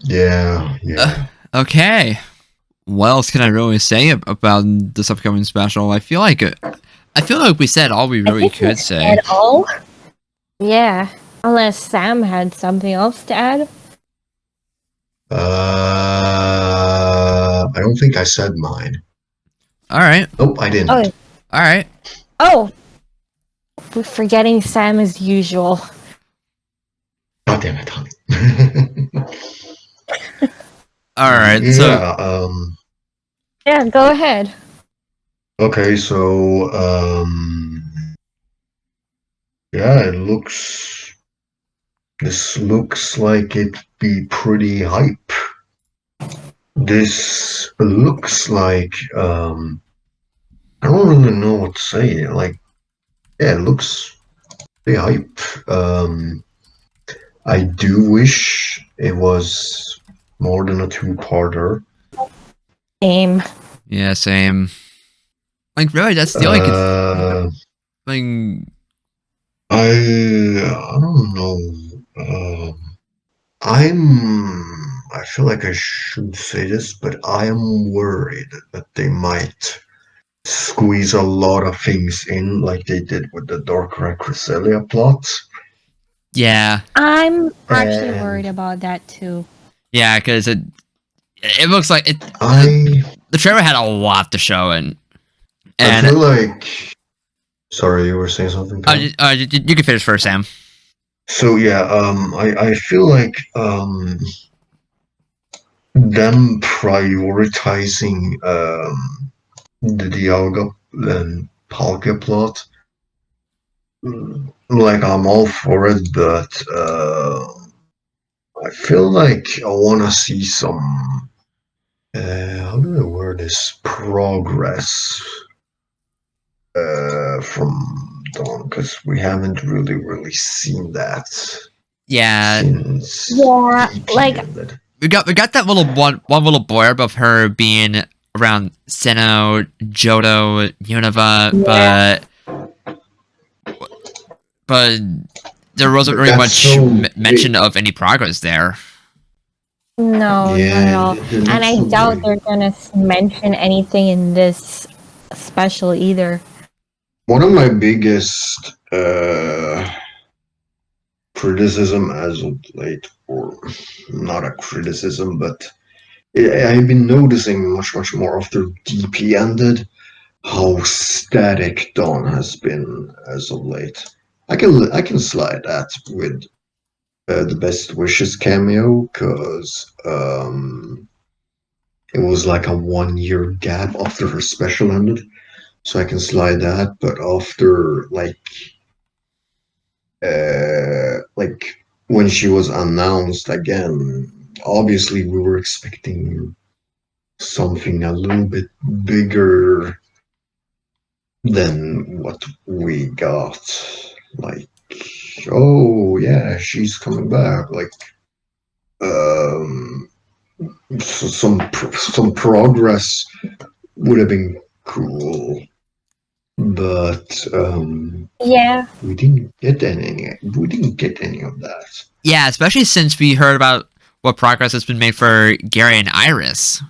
Yeah. Okay. What else can I really say about this upcoming special? I feel like we said all we really could say. At all? Yeah, unless Sam had something else to add. I don't think I said mine. All right. Nope, I didn't. Oh, All right. oh, we're forgetting Sam as usual. God damn it, honey. All right. Yeah. So Yeah, go ahead. Okay, so yeah, this looks like it be pretty hype. This looks like I don't really know what to say. Like, yeah, it looks pretty hype. I do wish it was more than a two-parter. Same. yeah, same. Like really, that's the only thing. I don't know. I feel like I shouldn't say this, but I am worried that they might squeeze a lot of things in, like they did with the Dark Red Cresselia plot. Yeah. I'm actually And- worried about that too. Yeah, because it looks like it. I The trailer had a lot to show, and feel like. Sorry, you were saying something. Tom? you can finish first, Sam. So yeah, I feel like them prioritizing the Dialga and Palkia plot, like I'm all for it, but I feel like I want to see some how do I word this, progress from Dawn, because we haven't really seen that Yeah, since Yeah, EP like- ended. we got that little one little blurb of her being around Sinnoh, Johto, Unova, but there wasn't really That's much so mention of any progress there. No, not at all. they're not And I so doubt big. they're gonna mention anything in this special either. One of my biggest criticism as of late, or not a criticism, but I've been noticing much more after DP ended how static Dawn has been as of late. I can slide that with the Best Wishes cameo, because it was like a 1 year gap after her special ended. So I can slide that, but after like when she was announced again, obviously we were expecting something a little bit bigger than what we got. Like, oh yeah, she's coming back. Like, some progress would have been cool. But Yeah, we didn't get any. We didn't get any of that. Yeah, especially since we heard about what progress has been made for Gary and Iris.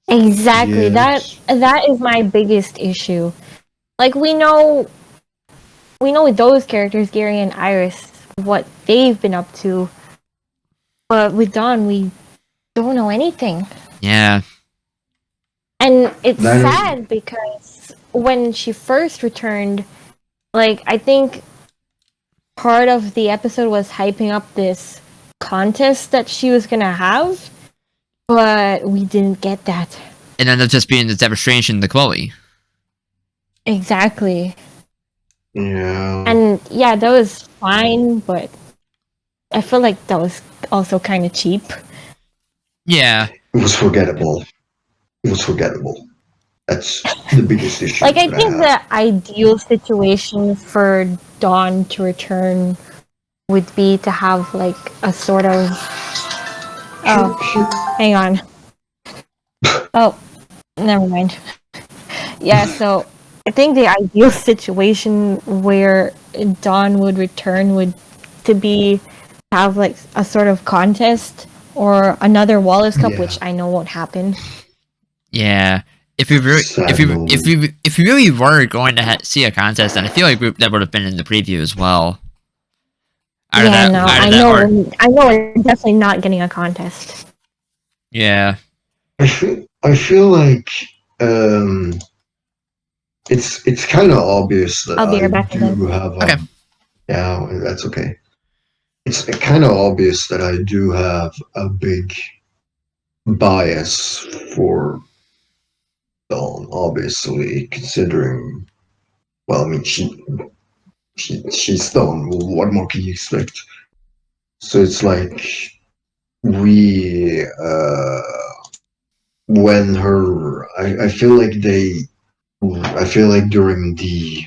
Exactly. Yes. That is my biggest issue. Like we know with those characters, Gary and Iris, what they've been up to, but with Dawn, we don't know anything. Yeah. And it's That is, sad because when she first returned, like I think part of the episode was hyping up this contest that she was gonna have, but we didn't get that. And then just being the demonstration to Chloe. Exactly. yeah. And yeah, that was fine, but I feel like that was also kind of cheap. Yeah. It was forgettable. It was forgettable. That's the biggest issue Like, I that I think have. the ideal situation for Dawn to return would be to have like a sort of. Oh, hang on. Oh, never mind. Yeah, so I think the ideal situation where Dawn would return would to be have like a sort of contest or another Wallace Cup, Yeah. which I know won't happen. Yeah. If you really, Sad moment. if you really were going to see a contest, then I feel like that would have been in the preview as well. Out of Yeah, that, no, out of I that know. arc. I know we're definitely not getting a contest. Yeah. I feel like it's kind of obvious that I'll be I right back again. do have Okay. yeah, that's okay. It's kind of obvious that I do have a big bias for Dawn, obviously, considering, well, I mean, she's Dawn. What more can you expect? So it's like we, when I feel like I feel like during the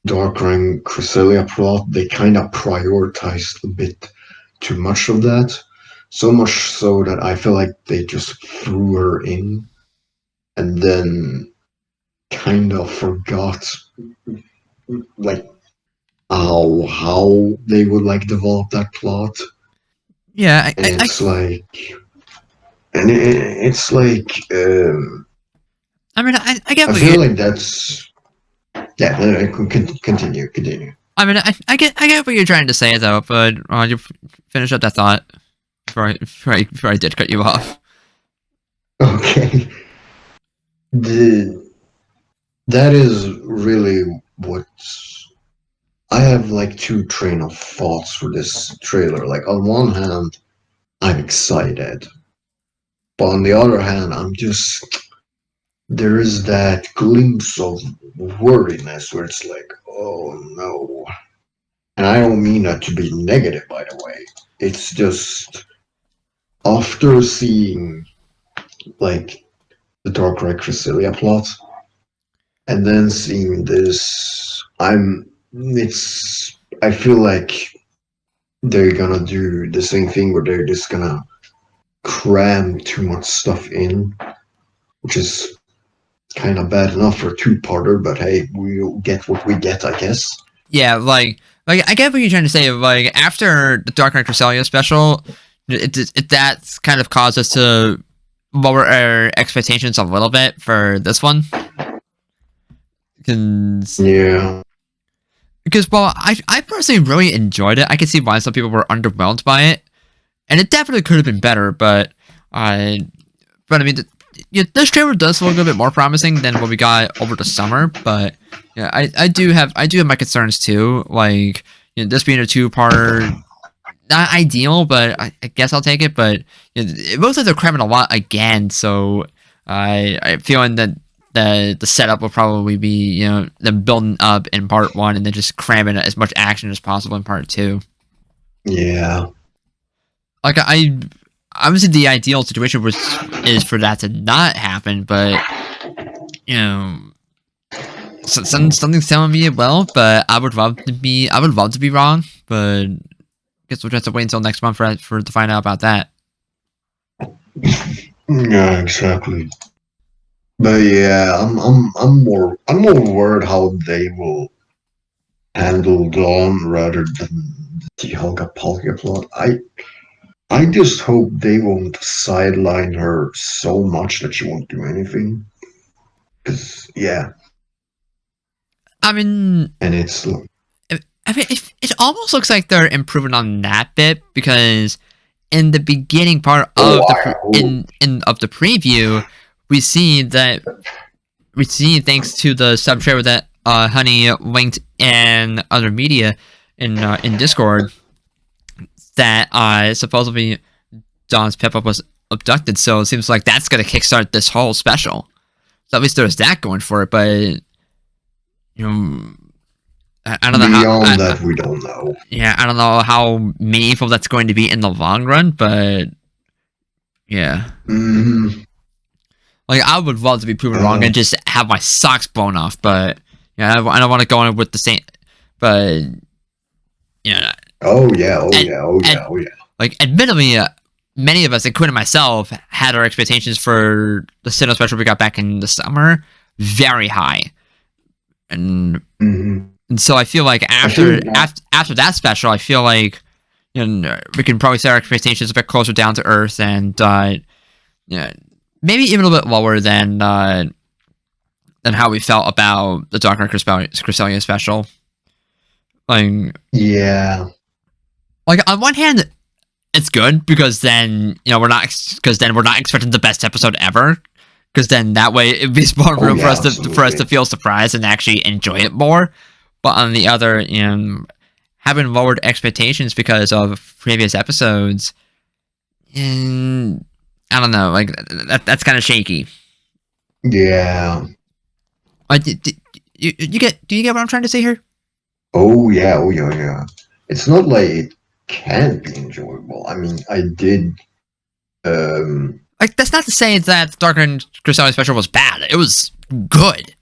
Darkring Cresselia plot, they kind of prioritized a bit too much of that. So much so that I feel like they just threw her in and then kind of forgot like how they would like develop that plot. Yeah. And it's like it's like I mean, I get I what feel you. like that's yeah. No, no, continue. I mean, I get what you're trying to say though, but you finish up that thought before I did cut you off. Okay. The that is really what I have like two train of thoughts for this trailer. Like on one hand, I'm excited, but on the other hand, I'm just there is that glimpse of worriness where it's like, oh no. And I don't mean that to be negative, by the way. It's just after seeing like the Dark Red Cresselia plot and then seeing this, I feel like they're gonna do the same thing where they're just gonna cram too much stuff in, which is kind of bad enough for a two-parter, but hey, we'll get what we get, I guess. Yeah, like I get what you're trying to say. Like after the Dark Knight Cresselia special, that's kind of caused us to lower our expectations a little bit for this one. Yeah. Because well, I personally really enjoyed it. I can see why some people were underwhelmed by it, and it definitely could have been better. But I mean, this trailer does look a little bit more promising than what we got over the summer. But yeah, I do have my concerns too. Like this being a two-part, not ideal, but I guess I'll take it. But it looks like they're cramming a lot again. So I'm feeling that the setup will probably be them building up in part one and then just cramming as much action as possible in part two. Yeah. Like I obviously the ideal situation is for that to not happen, but something's telling me it will. But I would love to be wrong. But I guess we'll just have to wait until next month for to find out about that. Yeah, exactly. But yeah, I'm more worried how they will handle Dawn rather than the Helga Polka plot. I just hope they won't sideline her so much that she won't do anything. Cause yeah, I mean, and it's it almost looks like they're improving on that bit because in the beginning part oh, of the I hope. of the preview, we see thanks to the sub trailer that Honey linked in other media in Discord that supposedly Dawn's Pip-Up was abducted. So it seems like that's gonna kickstart this whole special. So at least there's that going for it. But you know, I don't know how. Beyond that, we don't know. Yeah, I don't know how meaningful that's going to be in the long run, but yeah. Mm, Like, I would love to be proven wrong and just have my socks blown off, but yeah, I don't want to go in with the same. But yeah, oh yeah, oh yeah, oh yeah, oh yeah. like, admittedly, many of us, including myself, had our expectations for the Sinnoh special we got back in the summer very high, and Mm-hmm. and so I feel like after that special, I feel like we can probably set our expectations a bit closer down to earth, and maybe even a little bit lower than how we felt about the Dark Knight Cresselia special. Like, yeah, like on one hand, it's good because then we're not expecting the best episode ever. Because then that way it'd be more room for us to feel surprised and actually enjoy it more. But on the other, having lowered expectations because of previous episodes, and I don't know, like that's kind of shaky. yeah. Do you get what I'm trying to say here? Oh yeah, oh yeah, yeah. It's not like it can't be enjoyable. I mean, I did. Like, that's not to say that Dark Knight Cresselia special was bad. It was good,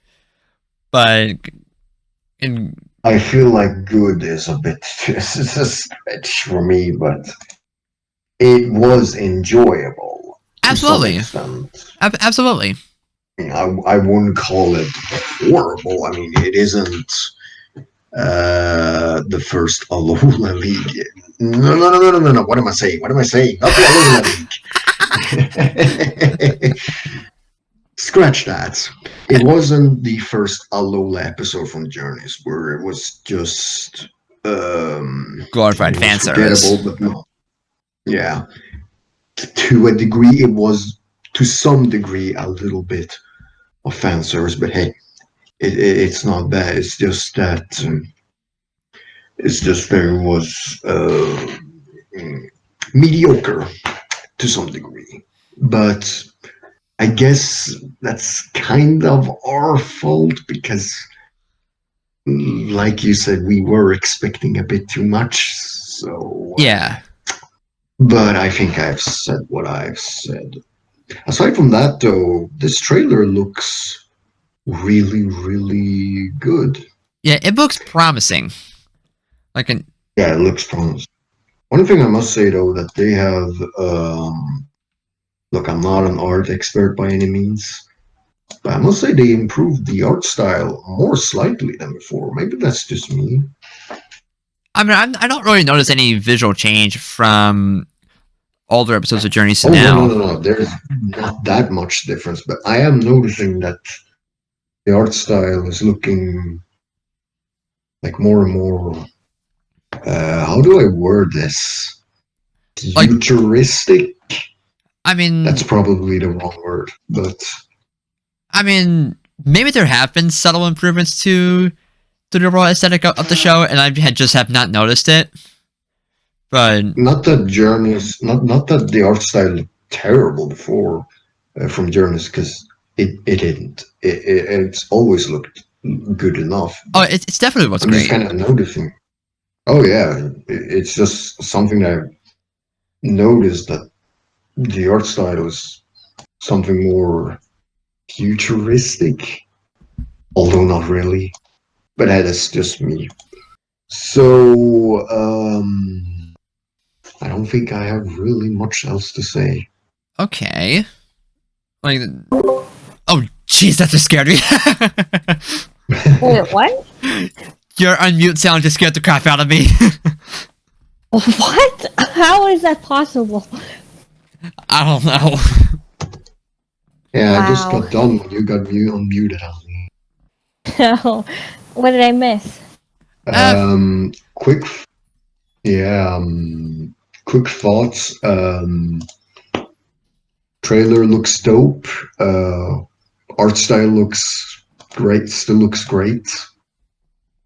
but I feel like good is a bit it's a stretch for me, but it was enjoyable to some absolutely, extent. absolutely. I wouldn't call it horrible. I mean, it isn't the first Alola League. No. What am I saying? What am I saying? Not the Alola League. Scratch that. It wasn't the first Alola episode from Journeys where it was just Glorified fan service. But no. Yeah. To a degree, it was to some degree a little bit of fan service, but hey, it's not bad. It's just that it's just there was mediocre to some degree, but I guess that's kind of our fault because, like you said, we were expecting a bit too much. So yeah. But I think I've said what I've said. Aside from that, though, this trailer looks really, really good. Yeah, it looks promising. Yeah, it looks promising. One thing I must say, though, that they have. Look, I'm not an art expert by any means, but I must say they improved the art style more slightly than before. Maybe that's just me. I mean, I don't really notice any visual change from older episodes of Journeys to now. No. There's not that much difference, but I am noticing that the art style is looking like more and more. How do I word this? Futuristic. I mean, that's probably the wrong word, but I mean, maybe there have been subtle improvements to the overall aesthetic of the show, and I just have not noticed it. But not that Journeys, not that the art style looked terrible before from Journeys, because it didn't. It's always looked good enough. Oh, it's definitely what's great. I'm just kind of noticing. Oh yeah, it's just something that I've noticed, that the art style is something more futuristic, although not really. But that is just me. So I don't think I have really much else to say. Okay. Like, oh jeez, that just scared me. Wait, what? Your unmute sound just scared the crap out of me. What? How is that possible? I don't know. Yeah, I just Wow. got done when you got unmuted, honey. No. What did I miss? Quick, yeah, quick thoughts. Trailer looks dope. Art style looks great. Still looks great.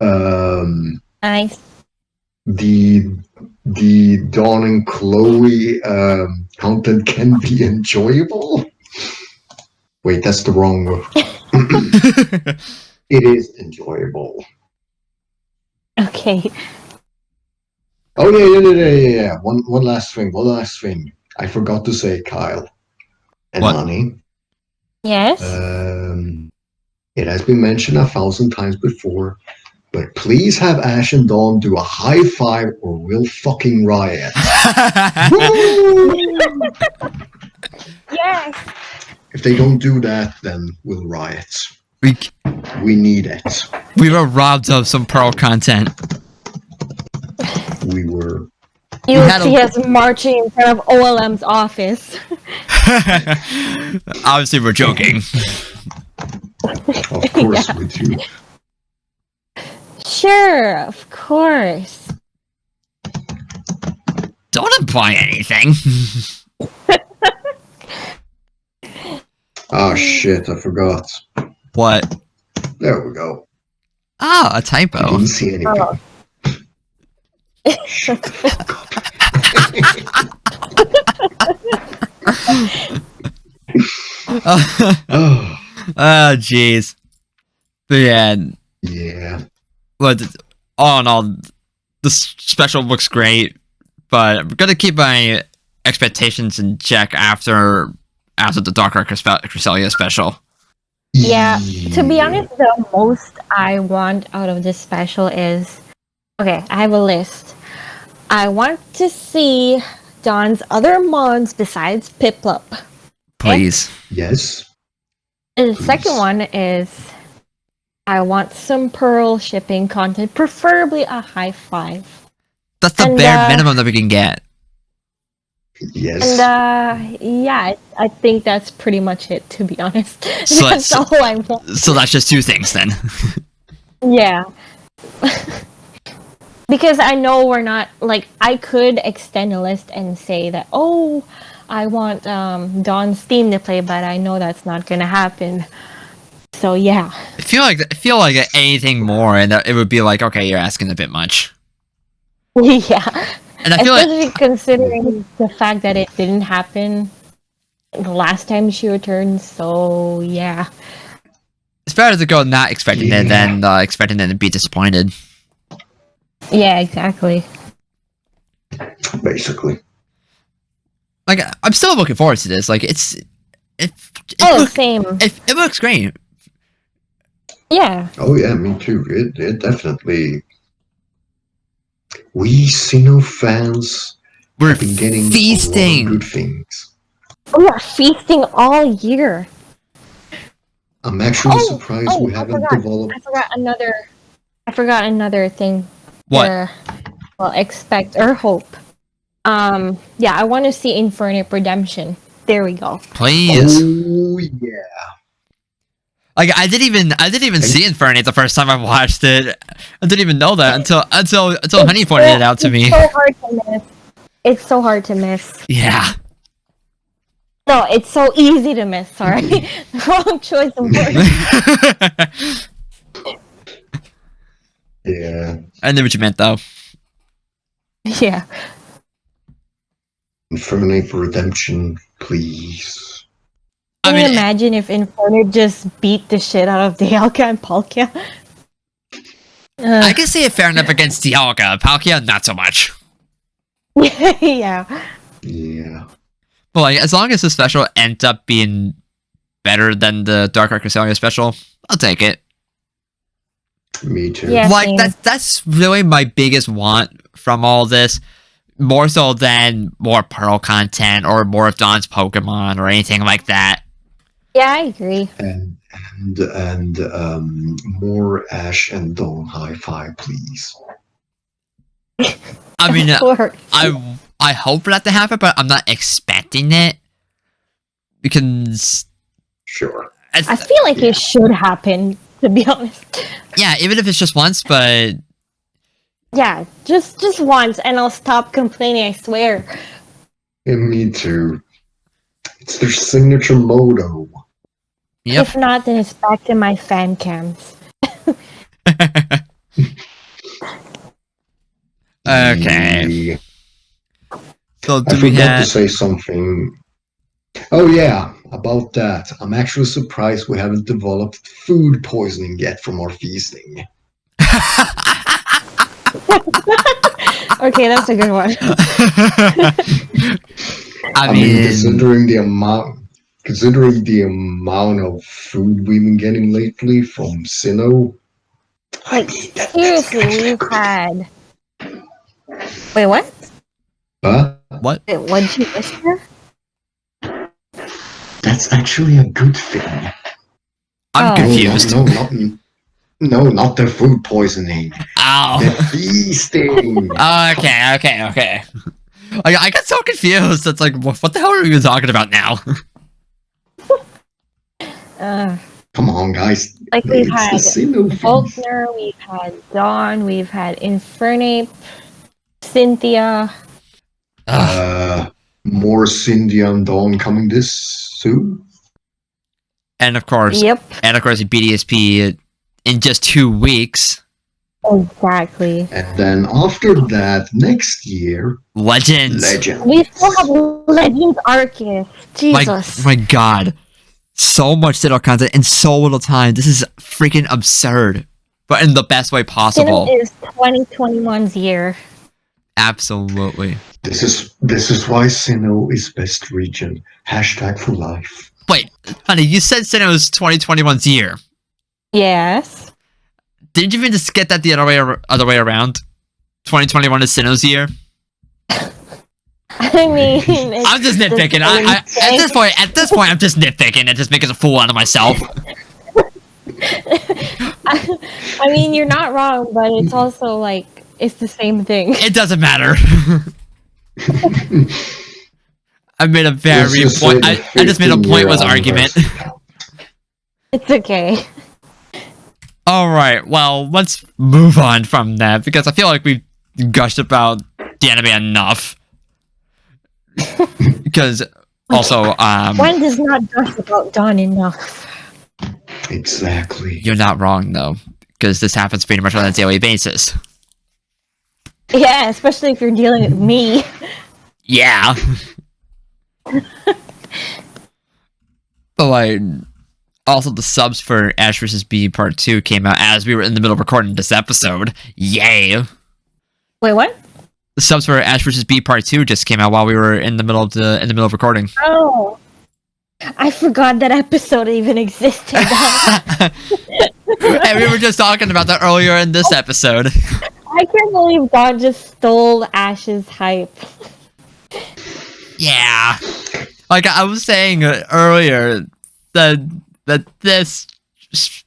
Nice. The Dawn and Chloe content can be enjoyable. Wait, that's the wrong word. It is enjoyable. Okay. Oh yeah. One last thing. I forgot to say, Kyle and What? Honey. Yes. It has been mentioned 1,000 times before, but please have Ash and Dawn do a high five or we'll fucking riot. Woo! Yes. If they don't do that, then we'll riot. we We need it. we were robbed of some Pearl content. We were. You will had see us marching in front of OLM's office. Obviously, we're joking. Of course we do. Sure, of course. Don't imply anything. Oh shit, I forgot. What? There we go. Ah, a I typo. didn't see anything. Oh. Shut the fuck up. Oh, Jeez. But yeah, yeah. but all in all, the special looks great. But I'm gonna keep my expectations in check after the Dark Arc Cresselia special. Yeah, to be honest, the most I want out of this special is okay, I have a list. I want to see Dawn's other mons besides Piplup. Please. Yes. And the Please. second one is I want some Pearl shipping content, preferably a high five. That's the And, bare minimum that we can get. Yes. And yeah, I think that's pretty much it, to be honest. So That's that's- all I want. So that's just two things then. Yeah. Because I know we're not like I could extend a list and say that I want Dawn's theme to play, but I know that's not gonna happen. So yeah. I feel like anything more, and it would be like, okay, you're asking a bit much. Yeah. And I feel Especially like considering the fact that it didn't happen the last time she returned, so yeah. it's better to go not expecting it than expecting it and be disappointed. Yeah, exactly. Basically. Like, I'm still looking forward to this. Like, it Same. it looks great. Yeah. Oh yeah, me too. It definitely. We Sinnoh fans We're have been getting a lot of feasting. good things. We are feasting all year. I'm actually surprised we I haven't forgot. developed. I forgot another thing. What? Well, expect or hope. Yeah, I want to see Infernape Redemption. There we go. Please. Oh yeah. Like, I didn't even see Infernape the first time I watched it. I didn't even know that until Honey pointed it out to me. It's so hard to miss. It's so hard to miss. Yeah. No, it's so easy to miss. Sorry, the wrong choice of words. Yeah. I knew what you meant, though. Yeah. Infernape Redemption, please. Can I you mean, imagine if Infernape just beat the shit out of Dialga and Palkia? I can see it fair enough against Dialga. Palkia, not so much. Yeah. Yeah. But like, as long as the special ends up being better than the Dark Arc Cresselia special, I'll take it. Me too. Yeah. Like, same. that's really my biggest want from all this. More so than more Pearl content or more of Dawn's Pokemon or anything like that. Yeah, I agree. And more Ash and Dawn high five, please. I mean, Of course. I hope for that to happen, but I'm not expecting it because Sure. I feel like it should happen, to be honest. yeah, even if it's just once, but Yeah, just once, and I'll stop complaining. I swear. And me too. It's their signature motto. yep. If not, then it's back to my fan cams. Okay. Yeah. So I do we forgot to have? say something. Oh yeah, about that. I'm actually surprised we haven't developed food poisoning yet from our feasting. Okay, that's a good one. I I mean, mean, considering the amount of food we've been getting lately from Sinnoh, I Like, mean that's seriously, actually a we've good had. Wait, what? Huh? what? Wait, what'd you whisper? That's actually a good thing. I'm Oh. confused. No, not the food poisoning. The Ow. feasting. Okay. I got so confused. It's like, what the hell are we even talking about now? Come on, guys. Like we've It's had the Sinnoh feast. Faulkner, we've had Dawn, we've had Infernape, Cynthia. More Cindy and Dawn coming this soon. And of course, Yep, BDSP in just 2 weeks. exactly. And then after that, next year, Legends. We still have Legends Arceus. Jesus. My God. So much Sinnoh content in so little time. This is freaking absurd. But in the best way possible. Sinnoh is 2021's year. Absolutely. This is why Sinnoh is best region. Hashtag for life. Wait, honey, you said Sinnoh is 2021's year. Yes. Didn't you even just get that the other way around? 2021 is Sinnoh's year? I mean, it's I'm just nitpicking. At this point, I'm just nitpicking and just making a fool out of myself. I mean, you're not wrong, but it's also like it's the same thing. It doesn't matter. I made a Let's very just point. say I the just made a 15-year pointless argument. anniversary count. It's okay. All right. Well, let's move on from that because I feel like we've gushed about the anime enough. Because also, One does not gush about Dawn enough. Exactly. you're not wrong though, because this happens pretty much on a daily basis. Yeah, especially if you're dealing with me. Yeah. But like, also the subs for Ash vs. B Part 2 came out as we were in the middle of recording this episode. Yay! Wait, what? The subs for Ash vs. B Part 2 just came out while we were in the middle of recording. Oh, I forgot that episode even existed. And we were just talking about that earlier in this episode. I can't believe God just stole Ash's hype. Yeah. Like I was saying earlier, that this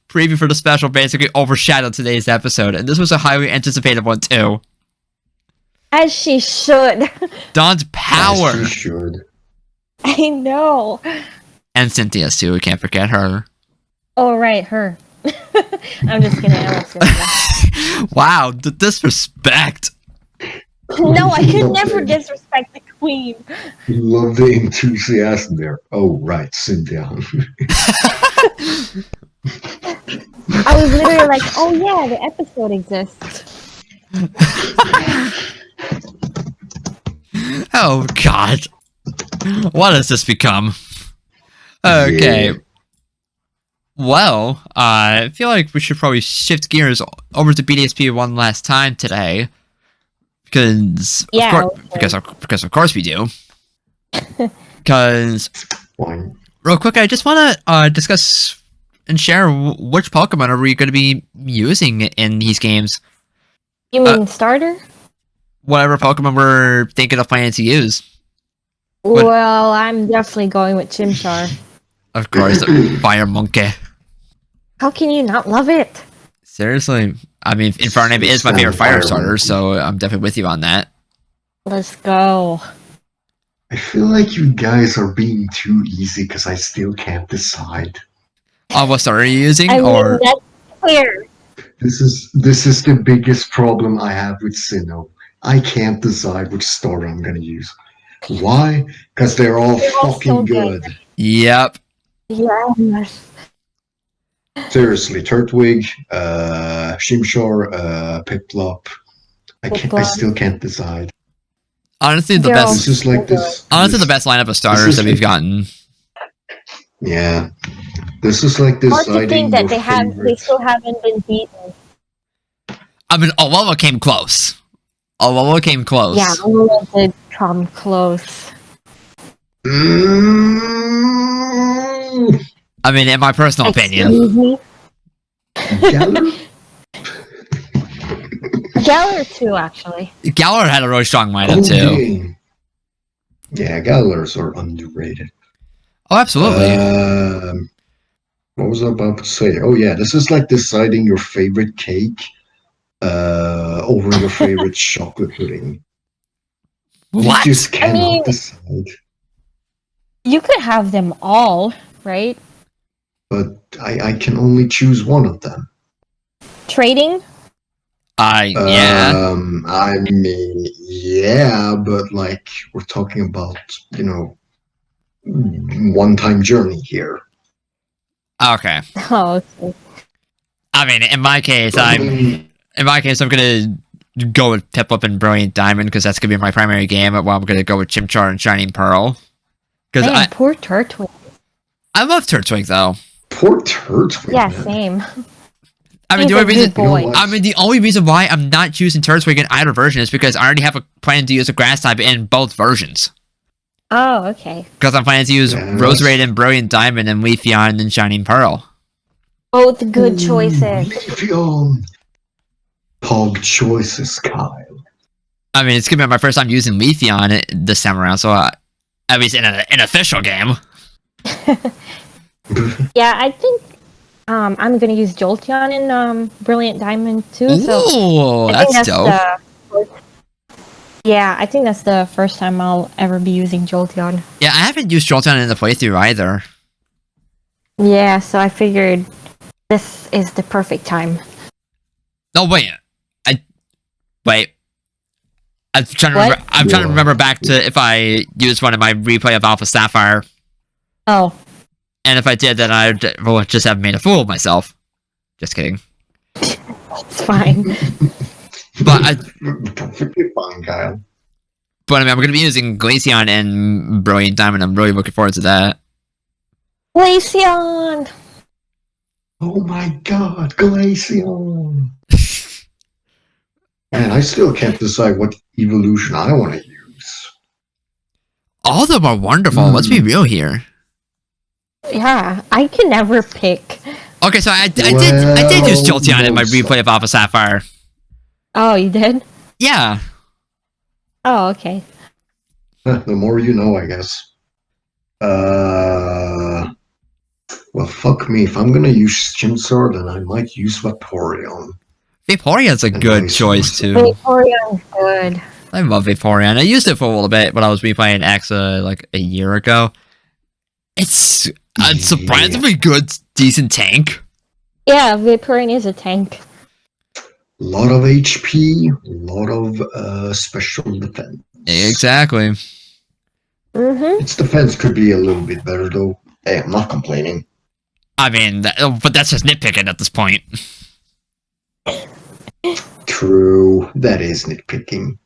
preview for the special basically overshadowed today's episode, and this was a highly anticipated one too. As she should. Dawn's power. As she should. I know. And Cynthia's too, we can't forget her. Oh, right, her. I'm just kidding. I love Cynthia. Wow, the disrespect. No, I could never disrespect the queen. Love the enthusiasm there. Oh, right, Cynthia. I was literally like, oh yeah, the episode exists. Oh God. What has this become? Okay. Yeah. Well, I feel like we should probably shift gears over to BDSP one last time today. Because Yeah, because of course we do. Because Fine. real quick, I just want to discuss and share which Pokemon are we going to be using in these games. You mean starter? Whatever Pokemon we're thinking of planning to use. What? Well, I'm definitely going with Chimchar. Of course, the Fire Monkey. How can you not love it? Seriously, I mean, Infernape is my favorite fire starter, so I'm definitely with you on that. Let's go. I feel like you guys are being too easy because I still can't decide. What starter are you using? I mean, Or that's clear. This is the biggest problem I have with Sinnoh. I can't decide which starter I'm gonna use. Why? Because they're all They're all fucking so good. good. yep. Yes. Seriously, Turtwig, Shimshore, Piplup. I still can't decide. Honestly, the They're all This best. is like this. Honestly, the best lineup of starters that we've gotten. Yeah, this is like Hard to deciding think that your they favorite. still haven't been beaten. I mean, Alola came close. Alola came close. Yeah, Alola did come close. Mm, I mean, in my personal opinion. Excuse me? Galar? Galar too, actually. Galar had a really strong lineup, too. dang. Yeah, Galars are underrated. Oh, absolutely. What was I about to say? Oh yeah, this is like deciding your favorite cake over your favorite chocolate pudding. What? You just cannot mean- decide. You could have them all, right? But I can only choose one of them. Trading? Yeah. I mean, yeah, but like we're talking about, one-time journey here. Okay. Oh, okay. I mean, in my case, I'm gonna go with Piplup and Brilliant Diamond because that's gonna be my primary game. While I'm gonna go with Chimchar and Shining Pearl. Because Man, poor Turtwig. I love Turtwig though. Poor Turtwig. Yeah, man. same. I mean, He's the only a reason good boy. the only reason why I'm not choosing Turtwig in either version is because I already have a plan to use a grass type in both versions. Oh, okay. Because I'm planning to use Yeah, Roserade and Brilliant Diamond and Leafeon and Shining Pearl. Both good choices. Leafeon. Pog choices, Kyle. I mean, it's gonna be my first time using Leafeon this time around, so at least in an official game. Yeah, I think I'm gonna use Jolteon in Brilliant Diamond too. So Ooh, I think that's dope. Yeah, I think that's the first time I'll ever be using Jolteon. Yeah, I haven't used Jolteon in the playthrough either. Yeah, so I figured this is the perfect time. No, wait. I'm trying to What? remember. I'm trying to remember back to if I used one in my replay of Alpha Sapphire, Oh, and if I did, then I would just have made a fool of myself. Just kidding. it's fine. But Perfectly fine, Kyle. I mean, I'm going to be using Glaceon and Brilliant Diamond. I'm really looking forward to that. Glaceon! Oh my god, Glaceon! Man, I still can't decide what evolution I want to use. All of them are wonderful. Let's be real here. Yeah, I can never pick. Okay, so I did use Jolteon in my replay of Alpha Sapphire. Oh, you did? Yeah. Oh, okay. The more you know, I guess. Well, fuck me. If I'm gonna use Chimsar, then I might use Vaporeon. Vaporeon's a good Nice. choice too. Vaporeon's good. I love Vaporeon. I used it for a little bit when I was replaying Axa like a year ago. It's a surprisingly good, decent tank. Yeah, Vaporeon is a tank. Lot of HP, lot of special defense. Exactly. Mm-hmm. Its defense could be a little bit better, though. Hey, I'm not complaining. I mean, but that's just nitpicking at this point. True, that is nitpicking.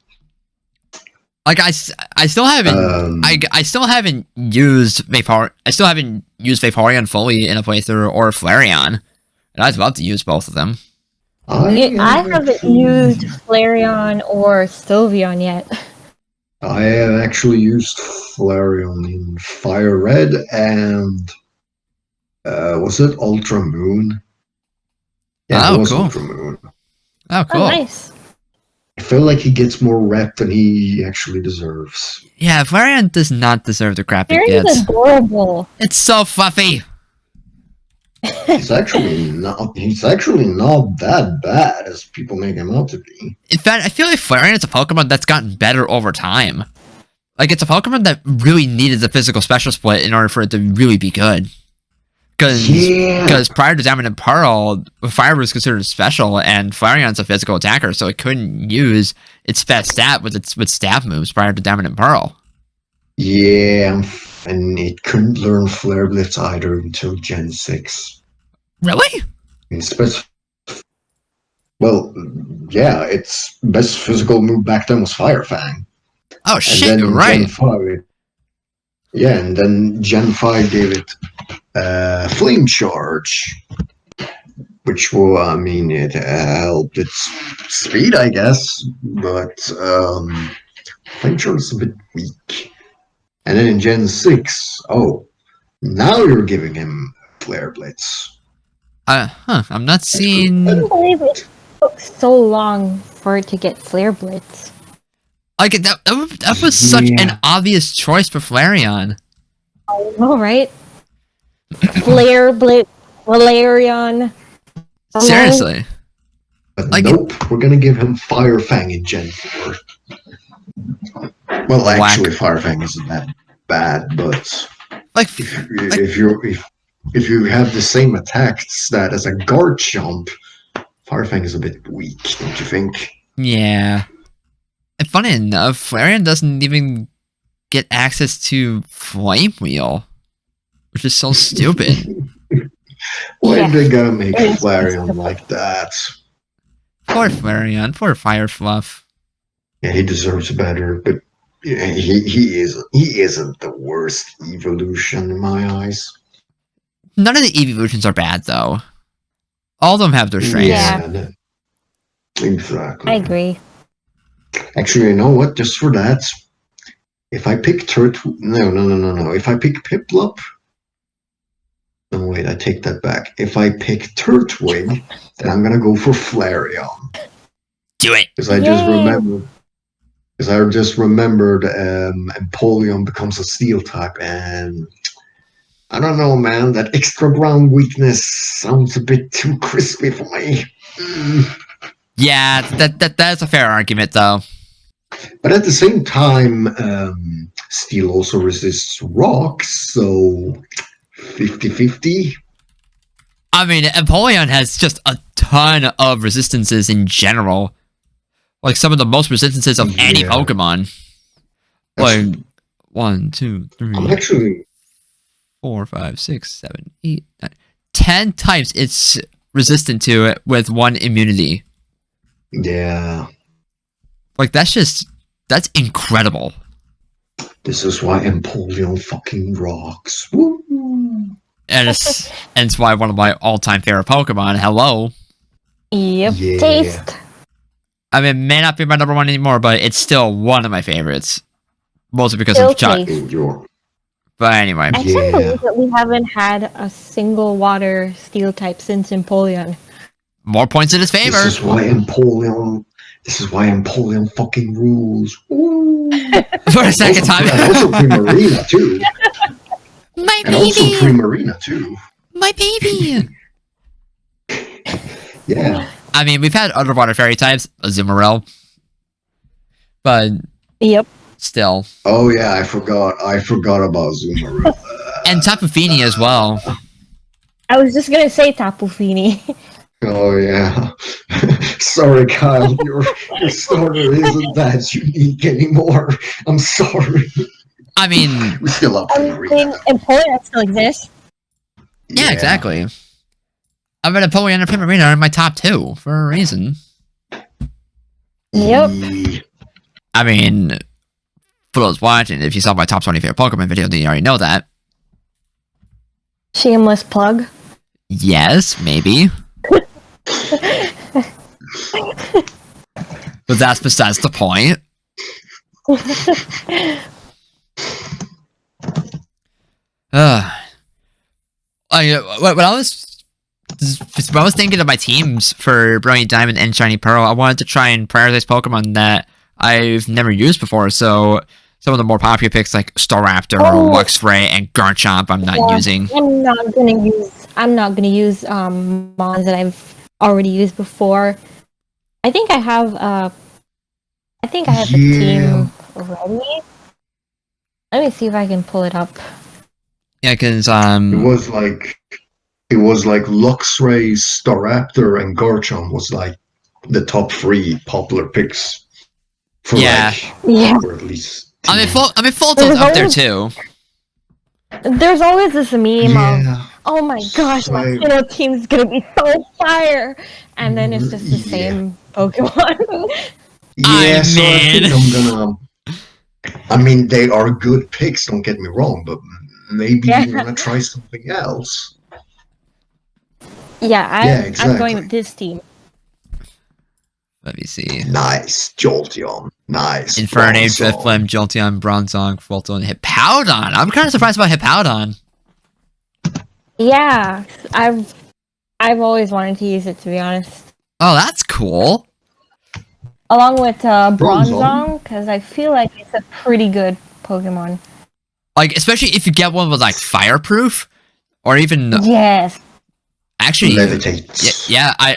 Like I still haven't I still haven't used Vaporeon fully in a playthrough or Flareon, and I'd love to use both of them. I haven't used Flareon or Sylveon yet. I have actually used Flareon in Fire Red and was it Ultra Moon? Yeah, Oh, it was cool. Ultra Moon. Oh, cool. Oh, nice. I feel like he gets more rep than he actually deserves. Yeah, Flareon does not deserve the crap it Flareon's gets. adorable. It's so fluffy. He's actually not. He's actually not that bad as people make him out to be. In fact, I feel like Flareon is a Pokemon that's gotten better over time. Like, it's a Pokemon that really needed the physical special split in order for it to really be good. Because prior to Diamond and Pearl, Fire was considered special, and Flareon's a physical attacker, so it couldn't use its best stat with stab moves prior to Diamond and Pearl. Yeah, and it couldn't learn Flare Blitz either until Gen 6. Really? Well, yeah, its best physical move back then was Fire Fang. Oh shit, you're right. Gen 5, yeah, and then Gen 5 gave it Flame Charge, which will, I mean, it helped its speed, I guess, but Flame Charge is a bit weak. And then in Gen 6, now you're giving him Flare Blitz. I'm not seeing... I can't believe it took so long for it to get Flare Blitz. Like, that was such an obvious choice for Flareon. I know, right? Flare Blitz, Valerian. Seriously. But like, nope, we're gonna give him Fire Fang in Gen 4. Well, actually, Fire Fang isn't that bad, but like if you have the same attack stat as a guard jump, Fire Fang is a bit weak, don't you think? Yeah. And funny enough, Flareon doesn't even get access to Flame Wheel, which is so stupid. Why did they gotta make Flareon like that? Poor Flareon, poor Fire Fluff. Yeah, he deserves better, but he isn't the worst evolution in my eyes. None of the evolutions are bad, though. All of them have their strengths. Yeah. Exactly. I agree. Actually, you know what? Just for that, if I pick No. If I pick Piplup... No, wait, I take that back. If I pick Turtwig, then I'm gonna go for Flareon. Do it! Because I just remembered Empoleon becomes a Steel type, and I don't know, man. That extra ground weakness sounds a bit too crispy for me. Yeah, that's a fair argument, though. But at the same time, Steel also resists rocks, so 50-50. I mean, Empoleon has just a ton of resistances in general. Like, some of the most resistances of any Pokemon. Like, 1, 2, 3... I'm actually... 4, 5, 6, 7, 8, 9... 10 types it's resistant to it with 1 immunity. Yeah. Like, that's incredible. This is why Empoleon fucking rocks. Woo! And it's why one of my all-time favorite Pokemon, hello. Yep. Yeah. Taste. I mean, it may not be my number 1 anymore, but it's still one of my favorites. Mostly because Still of Chuck. Enjoy. But anyway. I can't believe that we haven't had a single water steel type since Empoleon. More points in his favor. This is why Empoleon fucking rules. Ooh. For a second time. And also Primarina too. My And also Primarina too. My baby! Yeah. I mean, we've had underwater fairy types, Azumarill. But... Yep. Still. Oh yeah, I forgot about Azumarill. And Tapu Fini as well. I was just gonna say Tapu Fini. Oh yeah. Sorry, Kyle, your starter isn't that unique anymore. I'm sorry. I mean... We still love Primarina. Empoleon still exists. Yeah, exactly. I mean, Empoleon and Primarina are in my top 2 for a reason. Yep. I mean, for those watching, if you saw my top 20 favorite Pokemon video, then you already know that. Shameless plug. Yes, maybe. But that's besides the point. When I was thinking of my teams for Brilliant Diamond and Shiny Pearl, I wanted to try and prioritize Pokemon that I've never used before. So some of the more popular picks like Staraptor, Oh. Luxray, and Garchomp I'm not Yeah. using. I'm not gonna use mons that I've already used before. I think I have the team ready. Let me see if I can pull it up. Yeah, because It was like Luxray, Staraptor, and Garchomp was like the top 3 popular picks for Yeah. or at least. I mean, Fulton's There's up there always- too. There's always this meme of, oh my gosh, my So- Sinnoh team's gonna be so fire, and then it's just the Yeah. same Pokemon. Yeah, so I think mean- I'm gonna. I mean, they are good picks. Don't get me wrong, but maybe Yeah. you wanna try something else. Yeah, I'm exactly. going with this team. Let me see. Nice, Jolteon. Nice. Infernape, Bronzong. Drifblim, Jolteon, Bronzong, Fulton, Hippowdon. I'm kind of surprised about Hippowdon. Yeah, I've always wanted to use it, to be honest. Oh, that's cool. Along with Bronzong? Bronzong, because I feel like it's a pretty good Pokemon. Like, especially if you get one with like fireproof, or even Yes. actually, Levitates.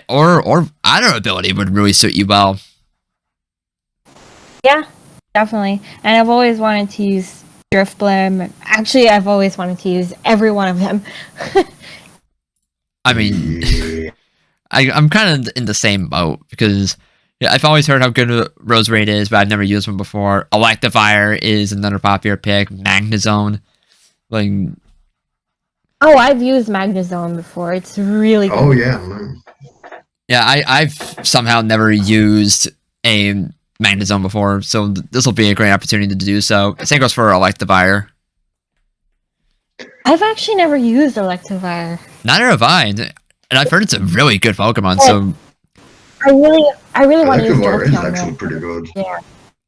or either ability would really suit you well. Yeah, definitely. And I've always wanted to use Drifblim. Actually, I've always wanted to use every one of them. I mean, Yeah. I'm kind of in the same boat because I've always heard how good Roserade is, but I've never used one before. Electivire is another popular pick. Magnezone, like, Oh, I've used Magnezone before. It's really good. Oh yeah, man. yeah, I've somehow never used a Magnezone before, so this will be a great opportunity to do so. Same goes for Electivire. I've actually never used Electivire. Neither have I, and I've heard it's a really good Pokemon. So I really want to use Electivire is Jolteon. actually though. pretty good. Yeah.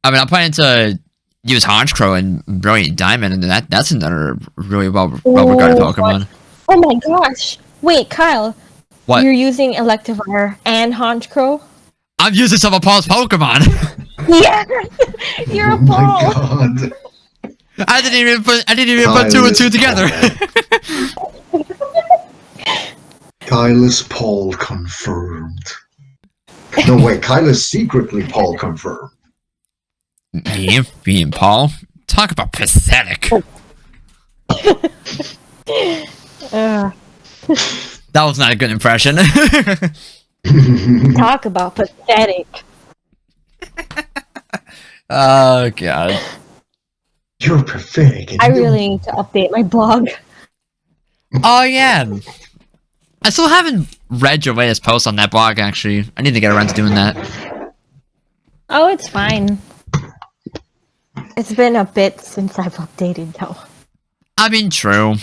I mean, I'm planning to use Honchkrow and Brilliant Diamond, and that's another really well regarded Ooh, Pokemon. Oh my gosh! Wait, Kyle. What? You're using Electivire and Honchkrow? I'm using some of Paul's Pokemon. Yeah, you're a Oh my Paul. god. I didn't even put two and two together. Kyle's Paul confirmed. No wait, Kyle's secretly Paul confirmed. Me being Paul. Talk about pathetic. Uh, That was not a good impression. talk about pathetic. Oh god. You're pathetic. and I you- really need to update my blog. Oh yeah. I still haven't read your latest post on that blog. Actually, I need to get around to doing that. Oh, it's fine. It's been a bit since I've updated though. I mean, true.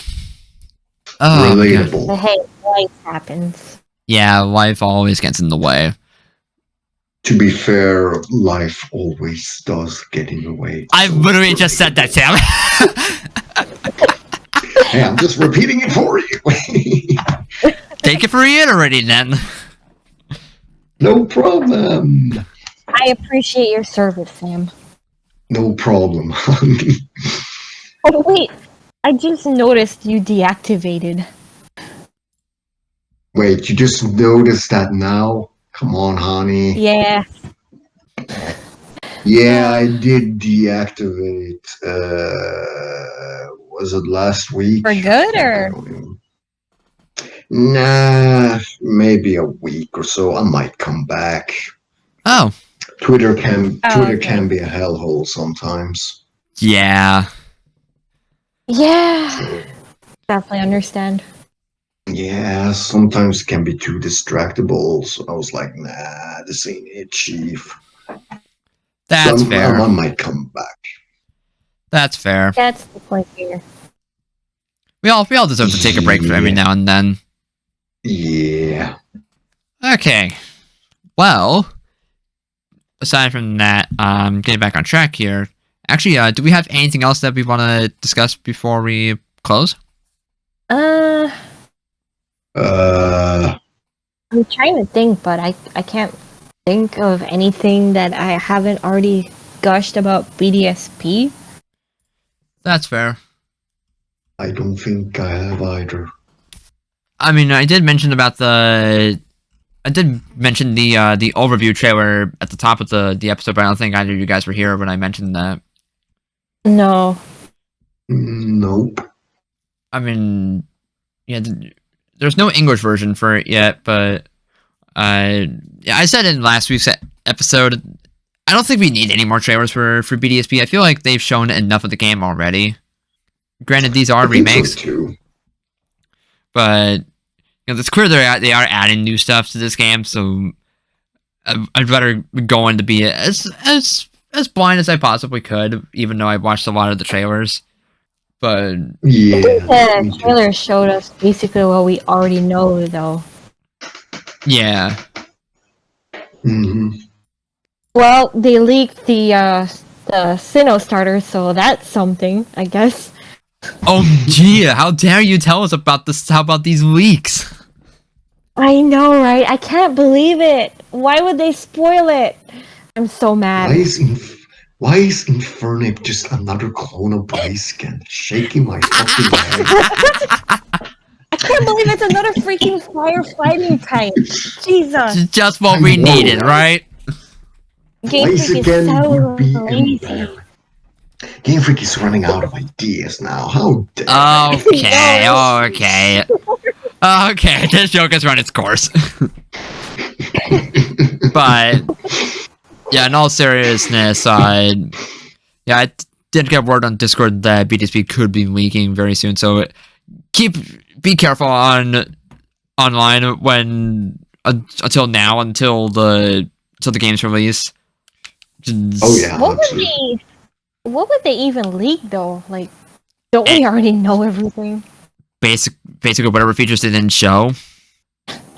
Oh, my God. But Relatable. hey, life happens. Yeah, life always gets in the way. To be fair, life always does get in the way. I so literally it's just said that, Sam. Hey, I'm just repeating it for you. Thank you for reiterating then. No problem. I appreciate your service, Sam. No problem. Oh wait, I just noticed you deactivated. Wait, you just noticed that now? Come on, honey. Yeah. Yeah, I did deactivate. Was it last week? For good, or? I don't even- Nah, maybe a week or so. I might come back. Oh, Twitter can okay. be a hellhole sometimes. yeah. Yeah. So, Definitely understand. yeah, sometimes it can be too distractible. So I was like, nah, this ain't it, chief. That's So fair. I might come back. That's fair. That's the point here. We all deserve to take a break from every now and then. Yeah. Okay. Well, aside from that, getting back on track here. Actually, do we have anything else that we want to discuss before we close? Uh, I'm trying to think, but I can't think of anything that I haven't already gushed about BDSP. That's fair. I don't think I have either. I mean, I did mention the overview trailer at the top of the episode, but I don't think either of you guys were here when I mentioned that. No. Nope. I mean, yeah, there's no English version for it yet, but yeah, I said in last week's episode, I don't think we need any more trailers for BDSP. I feel like they've shown enough of the game already. Granted, these are remakes, so too. but it's clear they are adding new stuff to this game. So I'd rather go in to be as blind as I possibly could, even though I watched a lot of the trailers. But yeah, the trailer showed us basically what we already know, though. Yeah. Mm-hmm. Well, they leaked the Sinnoh starter, so that's something, I guess. Oh, Gia, how dare you tell us about this? How about these leaks? I know, right? I can't believe it. Why would they spoil it? I'm so mad. Why is Infernip just another clone of Briskin? Shaking my fucking head. I can't believe it's another freaking firefighting type. Jesus. Just what we needed, right? Game Freak is so lazy. Game Freak is running out of ideas now. How dare Okay. Okay, this joke has run its course. But yeah, in all seriousness, I did get word on Discord that BDSP could be leaking very soon. So be careful online when until the game's release. Oh yeah. What would they even leak though? Like, don't we already know everything? Basically, whatever features they didn't show.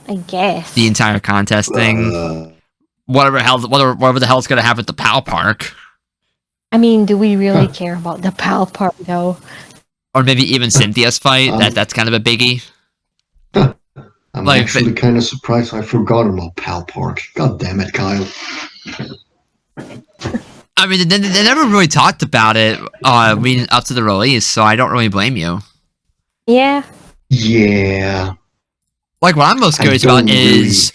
I guess the entire contest thing. Whatever the hell's gonna happen at the PAL Park. I mean, do we really care about the PAL Park though? Or maybe even Cynthia's fight. That's kind of a biggie. I'm actually kind of surprised I forgot about PAL Park. God damn it, Kyle. I mean, they never really talked about it leading up to the release, so I don't really blame you. Yeah. Yeah. Like, what I'm most curious about is...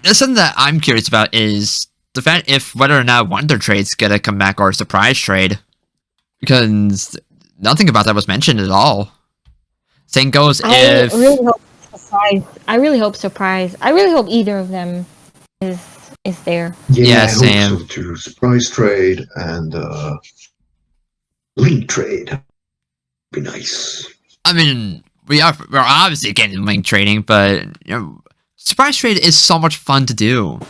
something that I'm curious about is the fact whether or not Wonder Trade's gonna come back or a surprise trade. Because nothing about that was mentioned at all. Same goes if... I really hope surprise. I really hope either of them is there. Yeah, I same. hope so too. Surprise trade and link trade. Be nice. I mean, we're obviously getting link trading, but surprise trade is so much fun to do,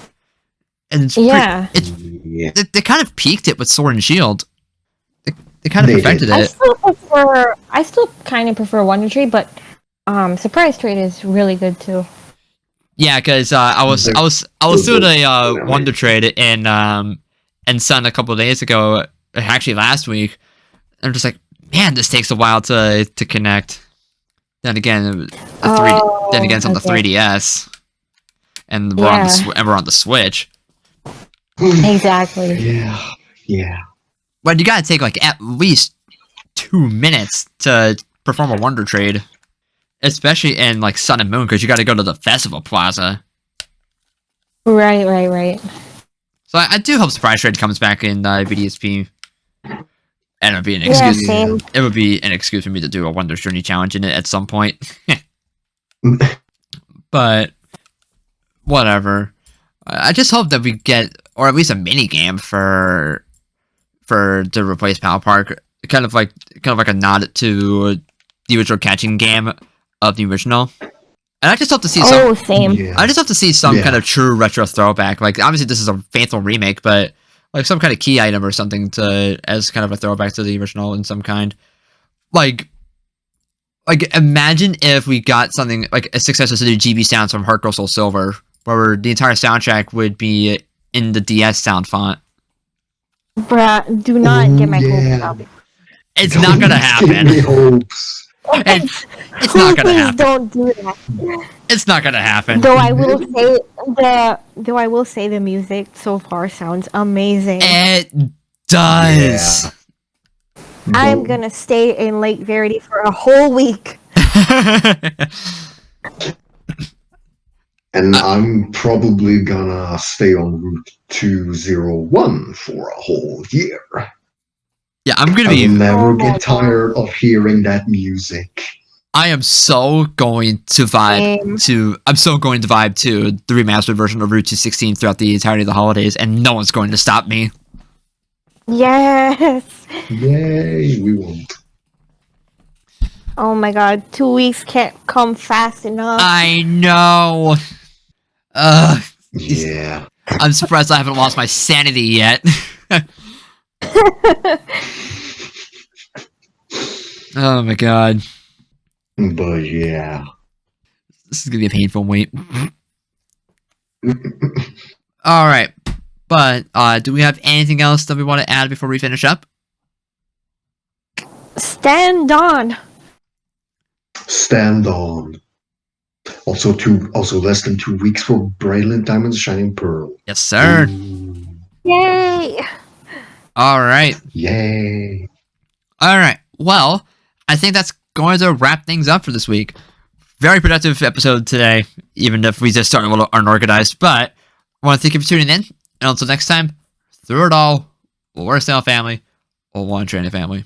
and it's they kind of peaked it with Sword and Shield. They kind of perfected it. I still kind of prefer Wonder Trade, but surprise trade is really good too. Yeah, because I was doing a Wonder Trade in Sun a couple of days ago, actually last week. I'm just like, man, this takes a while to connect. Then again, it's on the 3DS, and we're on the Switch. Exactly. Yeah. But you gotta take like at least 2 minutes to perform a Wonder Trade, especially in like Sun and Moon, because you got to go to the Festival Plaza. Right. So I do hope Surprise Trade comes back in BDSP. And it would be an excuse. Same. It would be an excuse for me to do a Wonders Journey challenge in it at some point. But whatever. I just hope that we get, or at least a mini game for to replace PAL Park. Kind of like a nod to the original catching game of the original. And I just hope to see same. Yeah. I just hope to see some kind of true retro throwback. Like, obviously this is a faithful remake, but like some kind of key item or something as kind of a throwback to the original in some kind. Like imagine if we got something like a successor to the GB sounds from Heart Gold Soul Silver, where the entire soundtrack would be in the DS sound font. Bruh, do not get my hopes up. It's not gonna happen. It's not gonna happen. Don't do that. It's not gonna happen. Though I will say the music so far sounds amazing. It does. I'm gonna stay in Lake Verity for a whole week. And I'm probably gonna stay on Route 201 for a whole year. Yeah, I'm gonna I will be. never Oh my get tired of hearing that music. I am so going to vibe Same. to. I'm so going to vibe to the remastered version of Route 216 throughout the entirety of the holidays, and no one's going to stop me. Yes. Yay, we won't. Oh my god, 2 weeks can't come fast enough. I know. Yeah. I'm surprised I haven't lost my sanity yet. Oh my god. But yeah. This is gonna be a painful wait. Alright. But do we have anything else that we want to add before we finish up? Stand on. Stand on. Also less than 2 weeks for Brilliant Diamond's Shining Pearl. Yes, sir. Ooh, Yay. Alright. yay. Alright. Well, I think that's going to wrap things up for this week. Very productive episode today, even if we just started a little unorganized. But I want to thank you for tuning in. And until next time, through it all, we're a Sinnoh family, or one Trainer family.